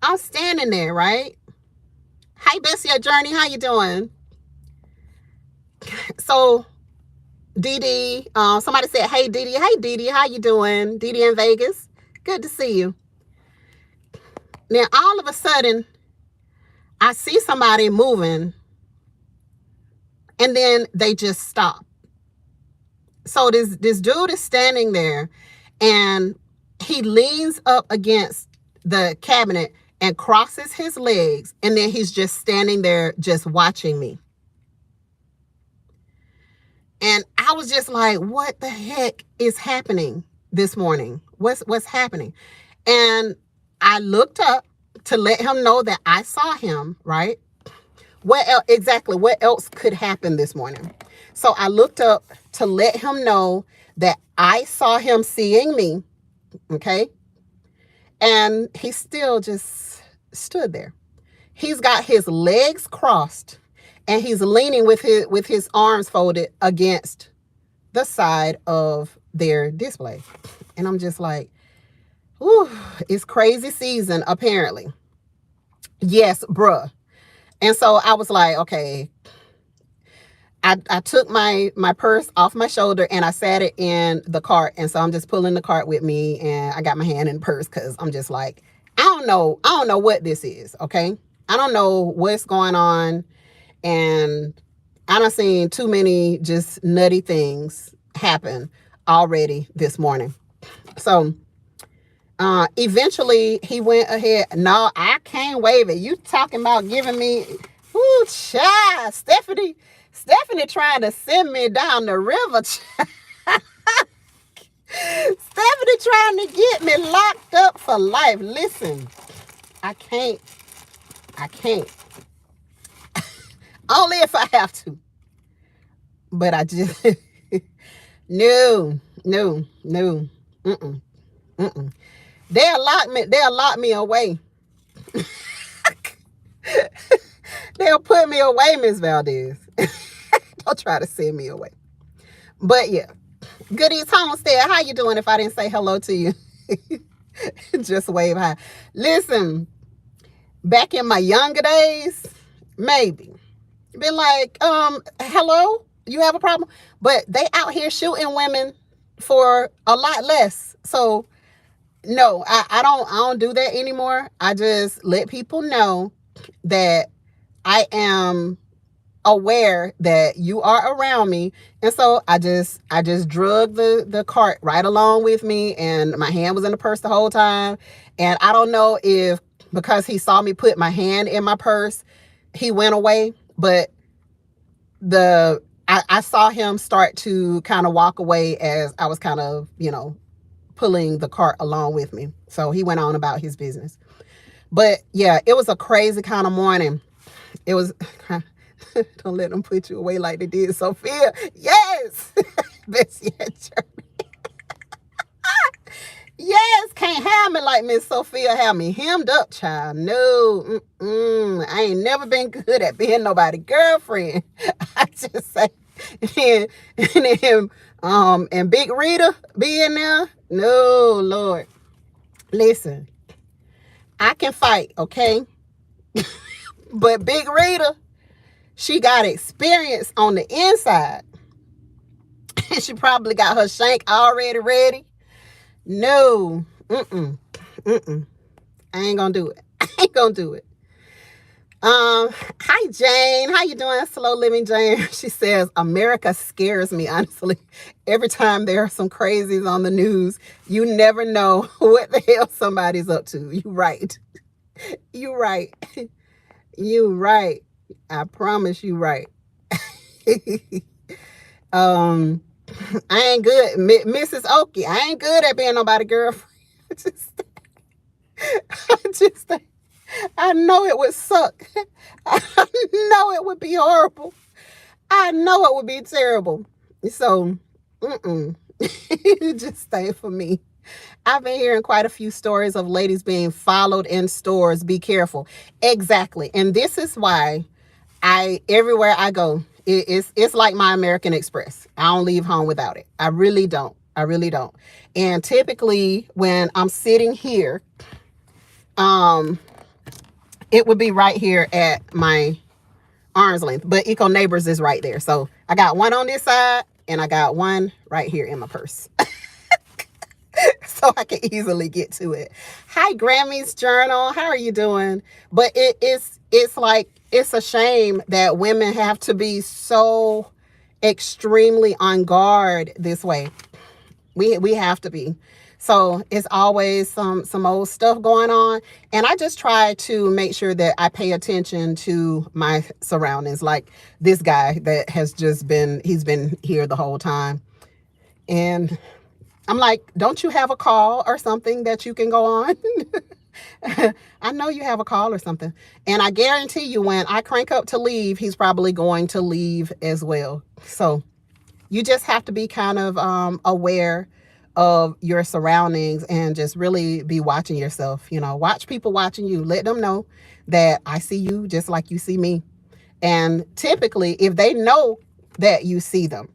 I'm standing there, right? Hi, Bessie at Journey. How you doing? So, Dee Dee, somebody said, hey, Dee Dee. Hey, Dee Dee. How you doing? Dee Dee in Vegas. Good to see you. Now, all of a sudden, I see somebody moving, and then they just stop. So this dude is standing there, and he leans up against the cabinet and crosses his legs, and then he's just standing there just watching me. And I was just like, what the heck is happening this morning? What's happening? And I looked up to let him know that I saw him, right? What else could happen this morning? So I looked up to let him know that I saw him seeing me, okay? And he still just stood there. He's got his legs crossed, and he's leaning with his arms folded against the side of their display. And I'm just like, ooh, it's crazy season, apparently. Yes, bruh. And so I was like, okay. I took my purse off my shoulder and I sat it in the cart. And so I'm just pulling the cart with me, and I got my hand in the purse because I'm just like, I don't know what this is, okay? I don't know what's going on. And I done seen too many just nutty things happen already this morning. So eventually he went ahead. No, I can't waive it. You talking about giving me, ooh, child, Stephanie trying to send me down the river. Stephanie trying to get me locked up for life. Listen, I can't. Only if I have to. But I just, no. Mm-mm. They'll lock me away. They'll put me away, Miss Valdez. Don't try to send me away. But yeah. Goodies Homestead, how you doing if I didn't say hello to you? Just wave hi. Listen, back in my younger days, maybe. Been like, hello, you have a problem? But they out here shooting women for a lot less. So no, I don't do that anymore. I just let people know that I am aware that you are around me. And so I just drug the cart right along with me, and my hand was in the purse the whole time. And I don't know if because he saw me put my hand in my purse, he went away, but I saw him start to kind of walk away as I was kind of, pulling the cart along with me. So he went on about his business. But yeah, it was a crazy kind of morning. It was, don't let them put you away like they did Sophia. Yes. Bessie and Journey. Yes, can't have me like Miss Sophia have me hemmed up, child. No, I ain't never been good at being nobody girlfriend. I just say, and Big Rita being there. No, Lord. Listen, I can fight, okay? But Big Rita, she got experience on the inside. She probably got her shank already ready. No, I ain't gonna do it. Hi Jane, how you doing? Slow Living Jane. She says, America scares me, honestly. Every time there are some crazies on the news, you never know what the hell somebody's up to. You right. I promise you right. I ain't good, Mrs. Okie. I ain't good at being nobody girlfriend. I know it would suck. I know it would be horrible. I know it would be terrible. So, just stay for me. I've been hearing quite a few stories of ladies being followed in stores. Be careful. Exactly. And this is why everywhere I go, it's like my American Express. I don't leave home without it. I really don't. And typically when I'm sitting here, it would be right here at my arm's length, but Eco Neighbors is right there. So I got one on this side and I got one right here in my purse. So I can easily get to it. Hi, Grammy's Journal. How are you doing? But it's like, it's a shame that women have to be so extremely on guard this way. We have to be. So it's always some old stuff going on. And I just try to make sure that I pay attention to my surroundings. Like this guy that has he's been here the whole time. And I'm like, don't you have a call or something that you can go on? I know you have a call or something. And I guarantee you when I crank up to leave, he's probably going to leave as well. So you just have to be kind of aware of your surroundings and just really be watching yourself. Watch people watching you. Let them know that I see you just like you see me. And typically, if they know that you see them,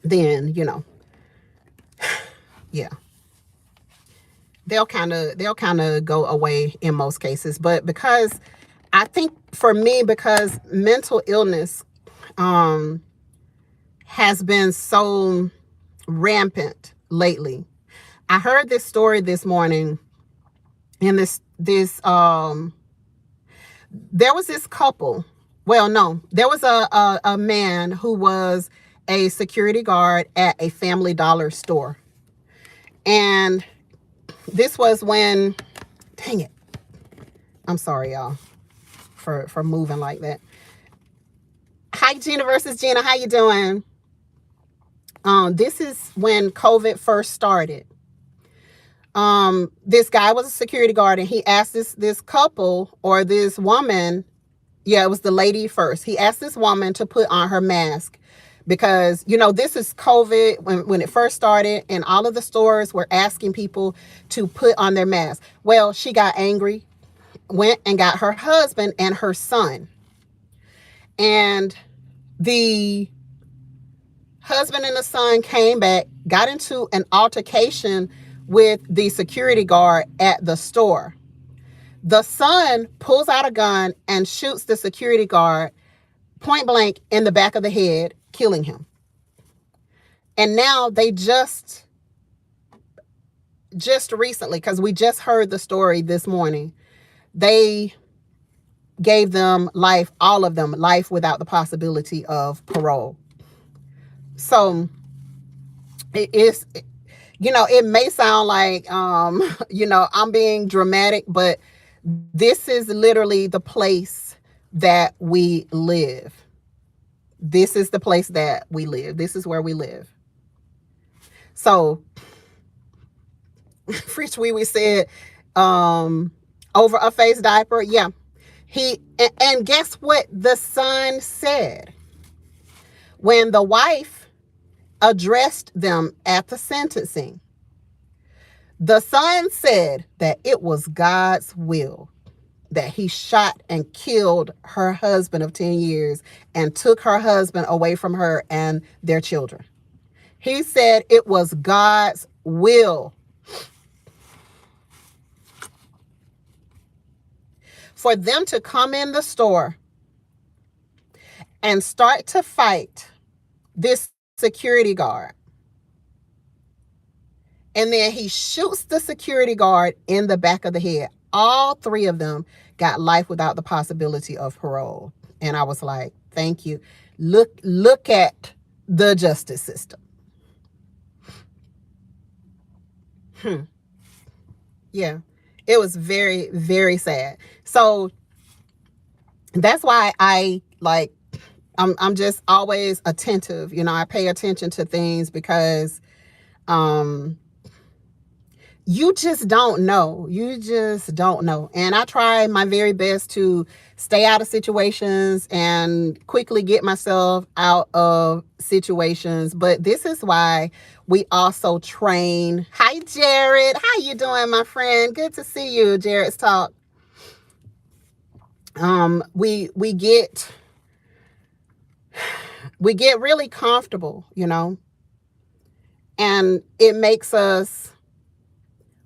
then, yeah, they'll kind of go away in most cases. But because I think for me, because mental illness has been so rampant lately. I heard this story this morning, and there was this couple. Well, no, there was a man who was a security guard at a Family Dollar store. And this was when, dang it. I'm sorry, y'all, for moving like that. Hi, Gina versus Gina. How you doing? This is when COVID first started. This guy was a security guard, and he asked this couple or this woman, yeah, it was the lady first. He asked this woman to put on her mask because, this is COVID when it first started, and all of the stores were asking people to put on their mask. Well, she got angry, went and got her husband and her son. And the husband and the son came back, got into an altercation with the security guard at the store. The son pulls out a gun and shoots the security guard point blank in the back of the head, killing him. And now they just recently, because we just heard the story this morning, they gave them life, all of them, life without the possibility of parole. So it is, it may sound like, I'm being dramatic, but this is literally the place that we live. This is the place that we live. This is where we live. So, Fritz Wee said, over a face diaper. Yeah. And guess what the son said? When the wife addressed them at the sentencing, the son said that it was God's will that he shot and killed her husband of 10 years and took her husband away from her and their children. He said it was God's will for them to come in the store and start to fight this security guard. And then he shoots the security guard in the back of the head. All three of them got life without the possibility of parole. And I was like, thank you. Look at the justice system. Yeah, it was very, very sad. So that's why I'm just always attentive. I pay attention to things because you just don't know. You just don't know. And I try my very best to stay out of situations and quickly get myself out of situations. But this is why we also train. Hi, Jared. How you doing, my friend? Good to see you, Jared's Talk. We get really comfortable, and it makes us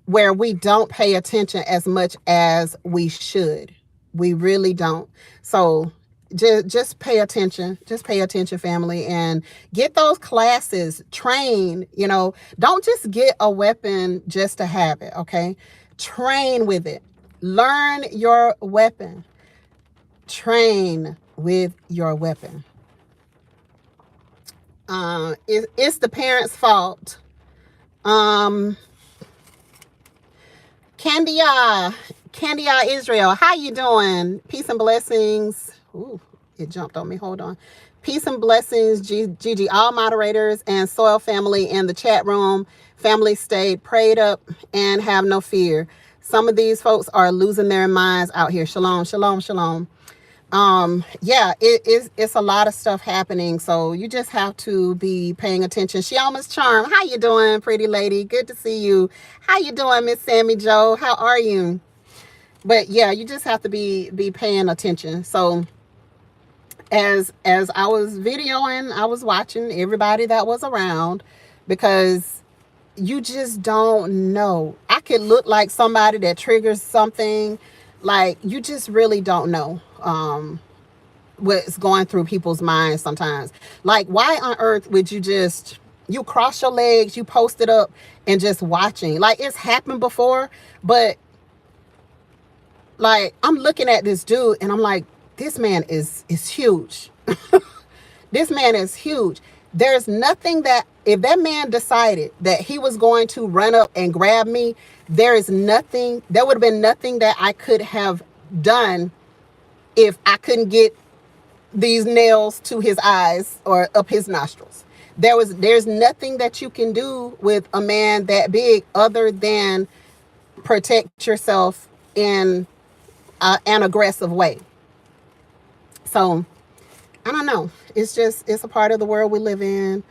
where we don't pay attention as much as we should. We really don't. So just pay attention. Just pay attention, family, and get those classes, train, don't just get a weapon just to have it. Okay. Train with it. Learn your weapon. Train with your weapon. It's the parents' fault. Um, Candia, Candia Israel, how you doing? Peace and blessings. Ooh, it jumped on me. Hold on. Peace and blessings, Gigi, all moderators and Soil family in the chat room. Family stayed prayed up and have no fear. Some of these folks are losing their minds out here. Shalom, shalom, shalom. Yeah, it's a lot of stuff happening, so you just have to be paying attention. Shiama's Charm, how you doing, pretty lady? Good to see you. How you doing, Miss Sammy Joe? How are you? But yeah, you just have to be paying attention. So as I was videoing, I was watching everybody that was around, because you just don't know. I could look like somebody that triggers something. Like, you just really don't know what's going through people's minds sometimes. Like, why on earth would you cross your legs, you post it up, and just watching? Like, it's happened before, but like, I'm looking at this dude and I'm like, this man is huge. This man is huge. There's nothing that, if that man decided that he was going to run up and grab me, there would have been nothing that I could have done if I couldn't get these nails to his eyes or up his nostrils. There's nothing that you can do with a man that big other than protect yourself in an aggressive way. So I don't know. It's a part of the world we live in.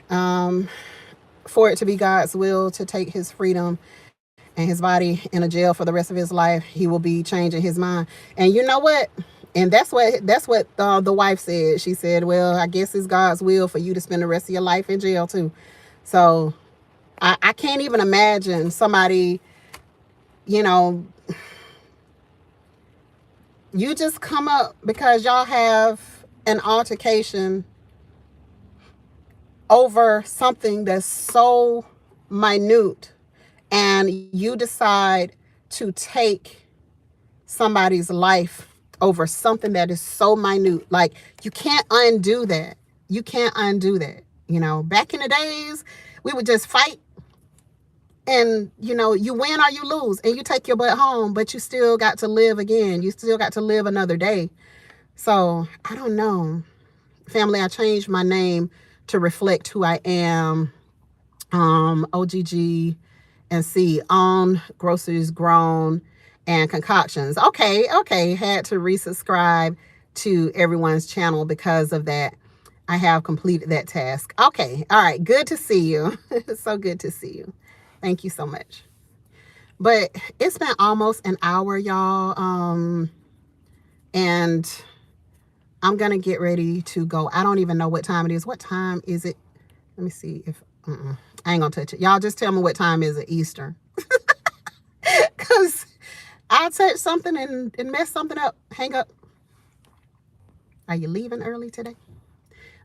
For it to be God's will to take his freedom and his body in a jail for the rest of his life, he will be changing his mind. And you know what? And that's what the wife said. She said, well, I guess it's God's will for you to spend the rest of your life in jail too. So I can't even imagine somebody, you know, you just come up because y'all have an altercation over something that's so minute, and you decide to take somebody's life over something that is so minute. Like, you can't undo that. You can't undo that. You know, back in the days, we would just fight, and, you know, you win or you lose, and you take your butt home, but you still got to live again. You still got to live another day. So I don't know. Family, I changed my name to reflect who I am. OGG and C, on groceries grown and concoctions. Okay. Had to resubscribe to everyone's channel because of that. I have completed that task. Okay. All right. Good to see you. So good to see you. Thank you so much. But it's been almost an hour, y'all. And I'm going to get ready to go. I don't even know what time it is. What time is it? Let me see if, I ain't going to touch it. Y'all just tell me what time is it Eastern. Because I'll touch something and mess something up. Hang up. Are you leaving early today?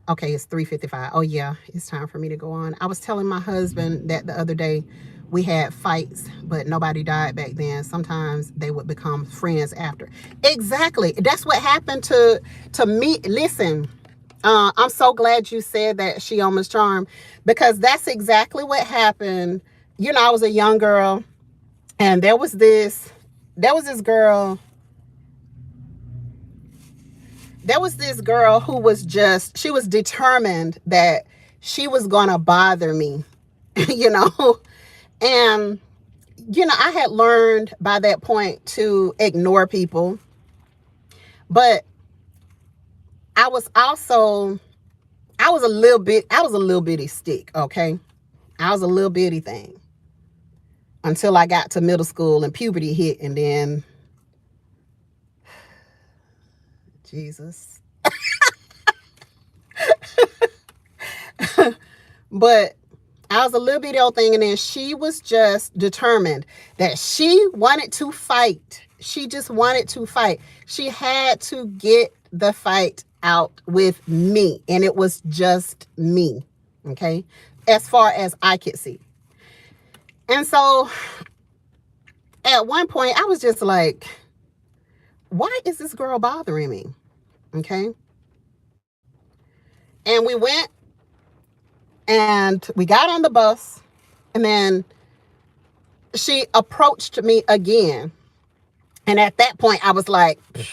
Okay, it's 3:55. Oh, yeah, it's time for me to go on. I was telling my husband that the other day we had fights, but nobody died back then. Sometimes they would become friends after. Exactly. That's what happened to me. Listen, I'm so glad you said that, Shioma's Charm, because that's exactly what happened. You know, I was a young girl, and there was this girl. There was this girl who was she was determined that she was going to bother me, you know. And, you know, I had learned by that point to ignore people. But I was a little bitty stick, okay? I was a little bitty thing until I got to middle school and puberty hit, and then Jesus. But I was a little bitty old thing, and then she was just determined that she wanted to fight. She just wanted to fight. She had to get the fight out with me, and it was just me, okay, as far as I could see. And so at one point, I was just like, why is this girl bothering me? Okay. And we went And we got on the bus, and then she approached me again. And at that point, I was like, okay,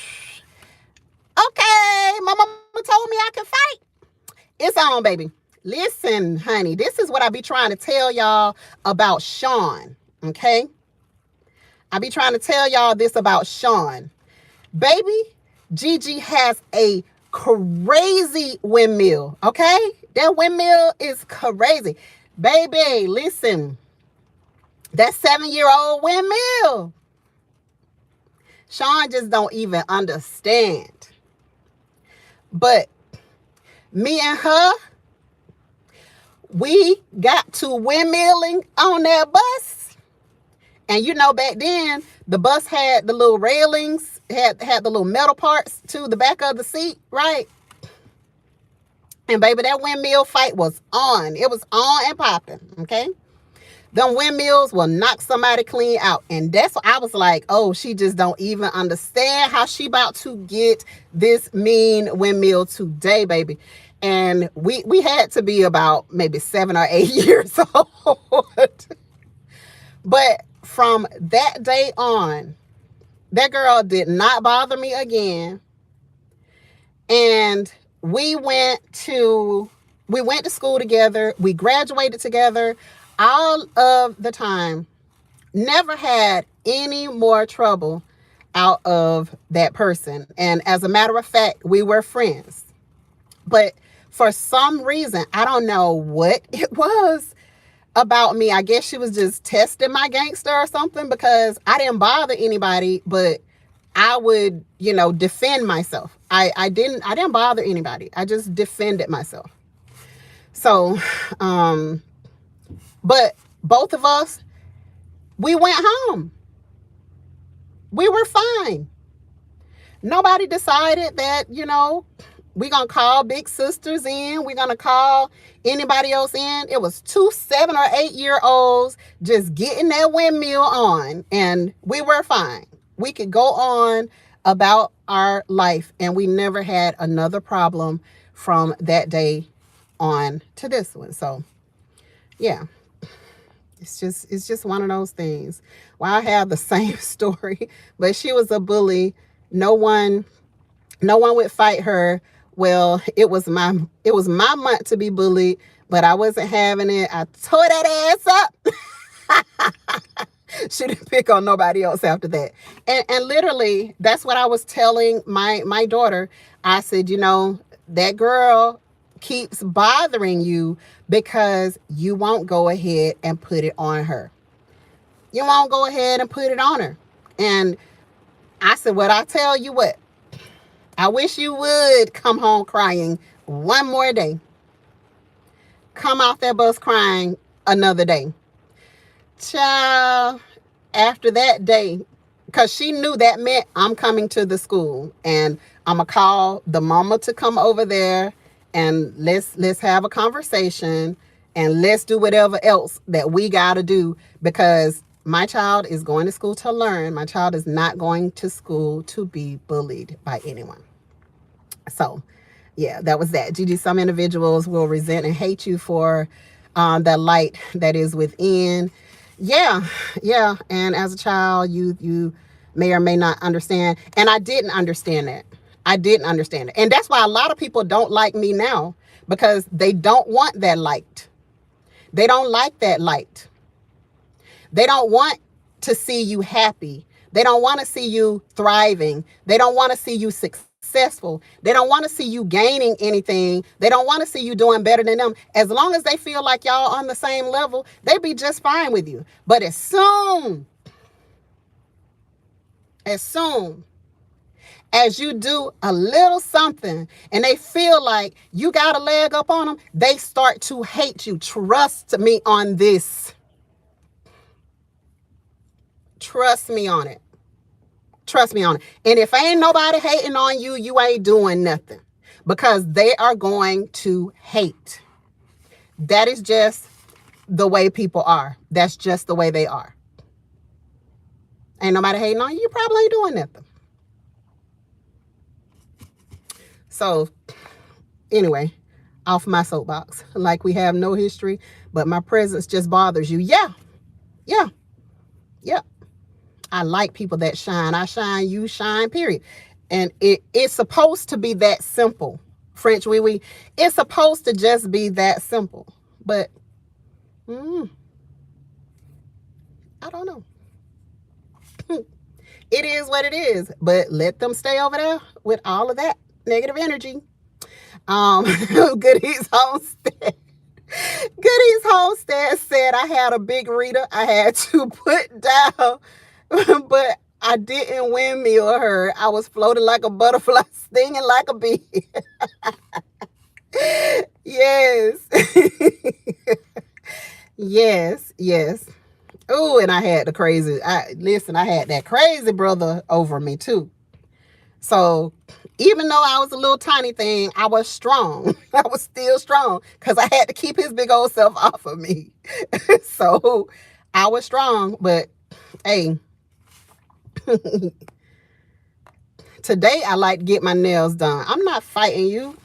my mama told me I can fight. It's on, baby. Listen, honey, this is what I be trying to tell y'all about Sean, okay? I be trying to tell y'all this about Sean. Baby, Gigi has a crazy windmill, okay? That windmill is crazy. Baby, listen, that 7-year-old windmill, Sean just don't even understand. But me and her, we got to windmilling on that bus. And you know, back then, the bus had the little railings, had the little metal parts to the back of the seat, right? And baby, that windmill fight was on. It was on and popping, okay? Them windmills will knock somebody clean out. And that's what I was like, oh, she just don't even understand how she about to get this mean windmill today, baby. And we had to be about maybe 7 or 8 years old. But from that day on, that girl did not bother me again. And we went to school together. We graduated together. All of the time, never had any more trouble out of that person. And as a matter of fact, we were friends. But for some reason, I don't know what it was about me. I guess she was just testing my gangster or something, because I didn't bother anybody, but I would, defend myself. I didn't bother anybody. I just defended myself. So, but both of us, we went home. We were fine. Nobody decided that, we're going to call big sisters in. We're going to call anybody else in. It was 2 7 or 8 year olds just getting that windmill on, and we were fine. We could go on about our life, and we never had another problem from that day on to this one. So, yeah. It's just one of those things. Well, I have the same story, but she was a bully. No one would fight her. Well, it was my month to be bullied, but I wasn't having it. I tore that ass up. She didn't pick on nobody else after that. And literally, that's what I was telling my daughter. I said, that girl keeps bothering you because you won't go ahead and put it on her. You won't go ahead and put it on her. And I said, well, I tell you what, I wish you would come home crying one more day. Come off that bus crying another day. Child, after that day, because she knew that meant I'm coming to the school, and I'm going to call the mama to come over there, and let's have a conversation, and let's do whatever else that we got to do, because my child is going to school to learn. My child is not going to school to be bullied by anyone. So, yeah, that was that. Gigi, some individuals will resent and hate you for the light that is within. Yeah. And as a child, you may or may not understand. And I didn't understand that. And that's why a lot of people don't like me now, because they don't want that light. They don't like that light. They don't want to see you happy. They don't want to see you thriving. They don't want to see you successful. They don't want to see you gaining anything. They don't want to see you doing better than them. As long as they feel like y'all on the same level, they be just fine with you. But as soon as you do a little something and they feel like you got a leg up on them, they start to hate you. Trust me on this. Trust me on it. And if ain't nobody hating on you, you ain't doing nothing, because they are going to hate. That is just the way people are. That's just the way they are. Ain't nobody hating on you, you probably ain't doing nothing. So anyway, off my soapbox, like we have no history, but my presence just bothers you. Yeah, yeah, yeah. I like people that shine. I shine, you shine, period. And it's supposed to be that simple. French, we. It's supposed to just be that simple. But I don't know. It is what it is. But let them stay over there with all of that negative energy. Goodies Homestead. Goodies Homestead said I had a big reader I had to put down, but I didn't windmill her. I was floating like a butterfly, stinging like a bee. Yes. Yes, yes. Oh, and I had the crazy. I had that crazy brother over me too. So even though I was a little tiny thing, I was strong. I was still strong because I had to keep his big old self off of me. So I was strong, but hey, today I like to get my nails done. I'm not fighting you.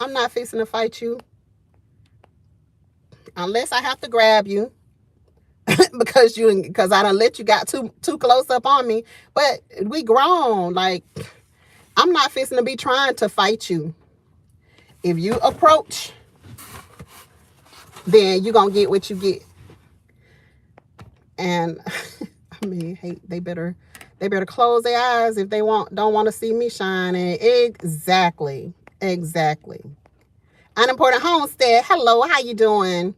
I'm not fixing to fight you unless I have to grab you because I done let you got too close up on me. But we grown. Like, I'm not fixing to be trying to fight you. If you approach, then you're gonna get what you get. And I mean, hey, they better close their eyes if they don't want to see me shining. Exactly. Unimportant Homestead. Hello, how you doing?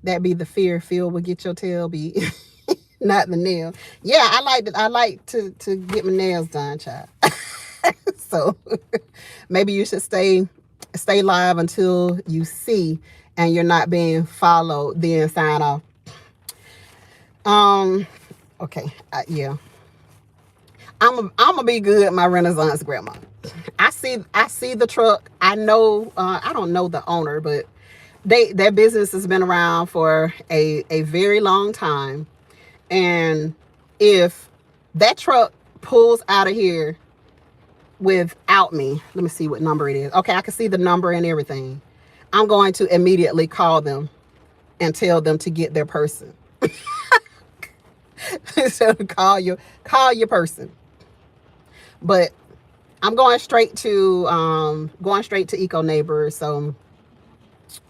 That be the fear. Phil will get your tail beat. Not the nail. Yeah, I like to get my nails done, child. So maybe you should stay live until you see and you're not being followed, then sign off. Okay, yeah. I'm gonna be good, my Renaissance grandma. I see the truck. I know. I don't know the owner, but their business has been around for a very long time. And if that truck pulls out of here without me, let me see what number it is. Okay, I can see the number and everything. I'm going to immediately call them and tell them to get their person. So call your person. But I'm going straight to Eco Neighbor, so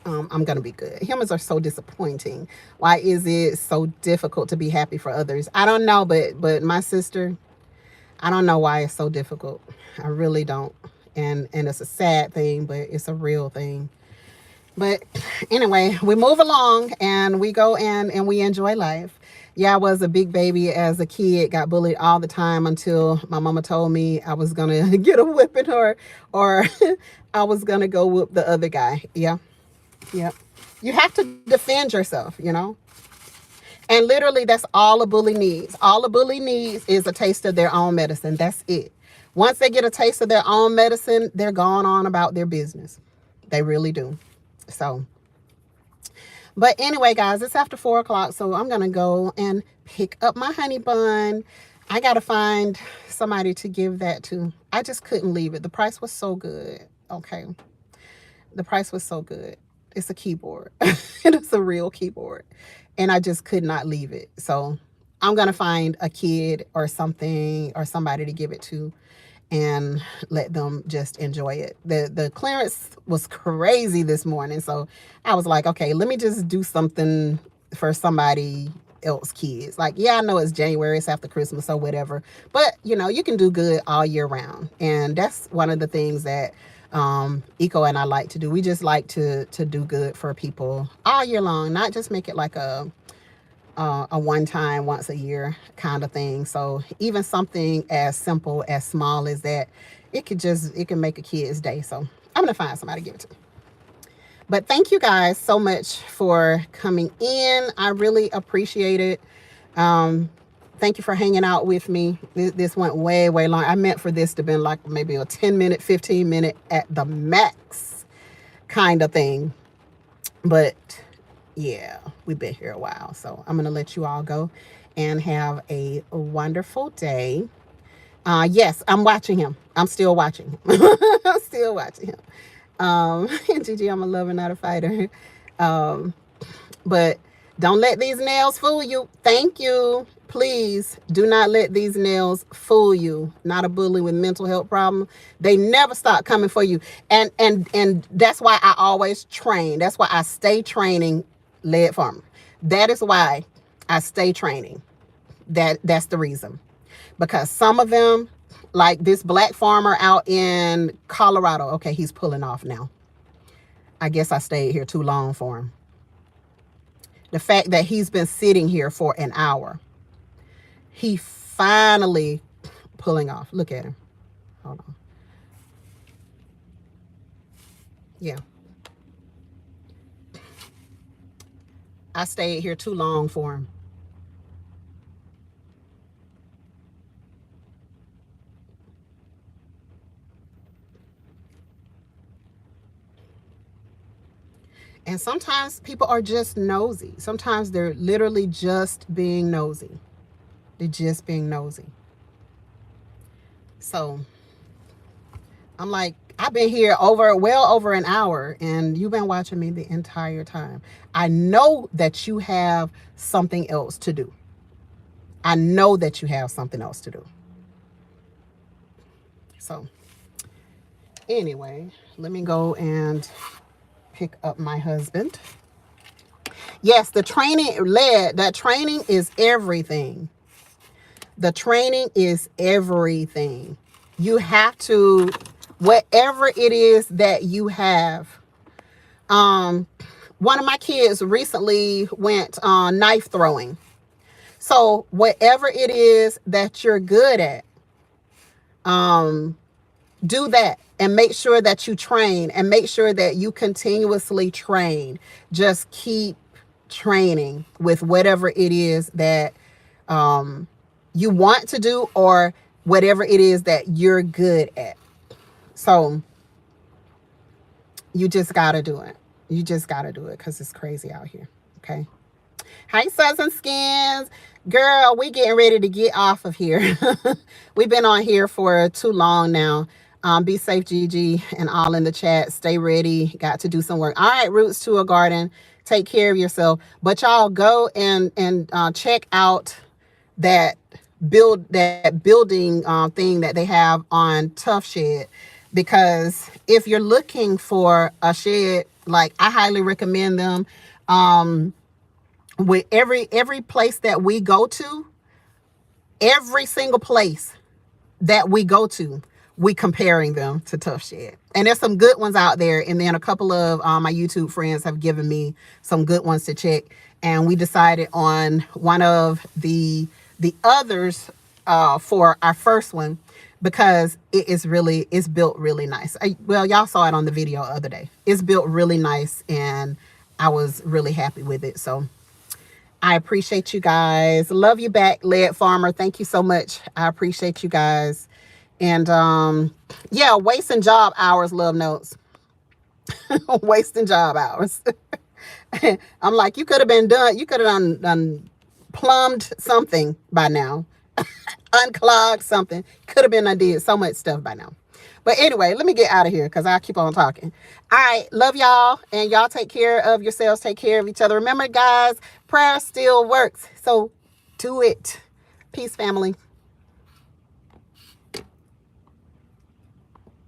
I'm gonna be good. Humans are so disappointing. Why is it so difficult to be happy for others? I don't know, but my sister, I don't know why it's so difficult. I really don't. And it's a sad thing, but it's a real thing. But anyway, we move along and we go in and we enjoy life. Yeah, I was a big baby as a kid, got bullied all the time until my mama told me I was gonna get a whipping or I was gonna go whoop the other guy. Yeah. You have to defend yourself, you know? And literally that's all a bully needs. All a bully needs is a taste of their own medicine. That's it. Once they get a taste of their own medicine, they're gone on about their business. They really do. So, but anyway, guys, it's after 4 o'clock, so I'm going to go and pick up my honey bun. I got to find somebody to give that to. I just couldn't leave it. The price was so good. Okay. The price was so good. It's a keyboard. It's a real keyboard. And I just could not leave it. So I'm going to find a kid or something or somebody to give it to and let them just enjoy it. The clearance was crazy this morning. So I was like, okay, let me just do something for somebody else kids. Like, yeah, I know it's January, it's after Christmas or whatever, but you know, you can do good all year round. And that's one of the things that Eco and I like to do. We just like to do good for people all year long, not just make it like a one time, once a year kind of thing. So even something as simple, as small as that, it can make a kid's day. So I'm gonna find somebody to give it to. But thank you guys so much for coming in. I really appreciate it. Thank you for hanging out with me. This went way long. I meant for this to be like maybe a 10-minute, 15-minute at the max kind of thing. But yeah, we've been here a while. So I'm going to let you all go and have a wonderful day. Yes, I'm watching him. I'm still watching him. I'm still watching him. Gigi, I'm a lover, not a fighter. Um, but don't let these nails fool you. Thank you. Please do not let these nails fool you. Not a bully with mental health problem. They never stop coming for you. And that's why I always train. That's why I stay training lead farmer. That is why I stay training. That's the reason. Because some of them, like this black farmer out in Colorado, okay, he's pulling off now. I guess I stayed here too long for him. The fact that he's been sitting here for an hour, he finally pulling off. Look at him. Hold on. Yeah. I stayed here too long for him. And sometimes people are just nosy. Sometimes they're literally just being nosy. They're just being nosy. So I'm like, I've been here well over an hour, and you've been watching me the entire time. I know that you have something else to do. I know that you have something else to do. So anyway, let me go and pick up my husband. Yes, the training that training is everything. The training is everything. You have to, whatever it is that you have. One of my kids recently went on knife throwing. So whatever it is that you're good at, do that and make sure that you train and make sure that you continuously train. Just keep training with whatever it is that you want to do or whatever it is that you're good at. So you just got to do it. You just got to do it because it's crazy out here. Okay. Hi, Suds and Skins. Girl, we getting ready to get off of here. We've been on here for too long now. Be safe, Gigi, and all in the chat. Stay ready. Got to do some work. All right, Roots to a Garden. Take care of yourself. But y'all go and check out that building thing that they have on Tuff Shed, because if you're looking for a shed, like, I highly recommend them. With every place that we go to, every single place that we go to, we comparing them to Tuff Shed. And there's some good ones out there. And then a couple of my YouTube friends have given me some good ones to check. And we decided on one of the others for our first one, because it's built really nice. Well, y'all saw it on the video the other day. It's built really nice, and I was really happy with it. So I appreciate you guys. Love you back, Lead Farmer. Thank you so much. I appreciate you guys. And yeah, wasting job hours, love notes. Wasting job hours. I'm like, you could have been done. You could have done plumbed something by now. Unclogged something. Could have been did so much stuff by now. But anyway, let me get out of here because I keep on talking. All right. Love y'all. And y'all take care of yourselves. Take care of each other. Remember, guys, prayer still works. So do it. Peace, family.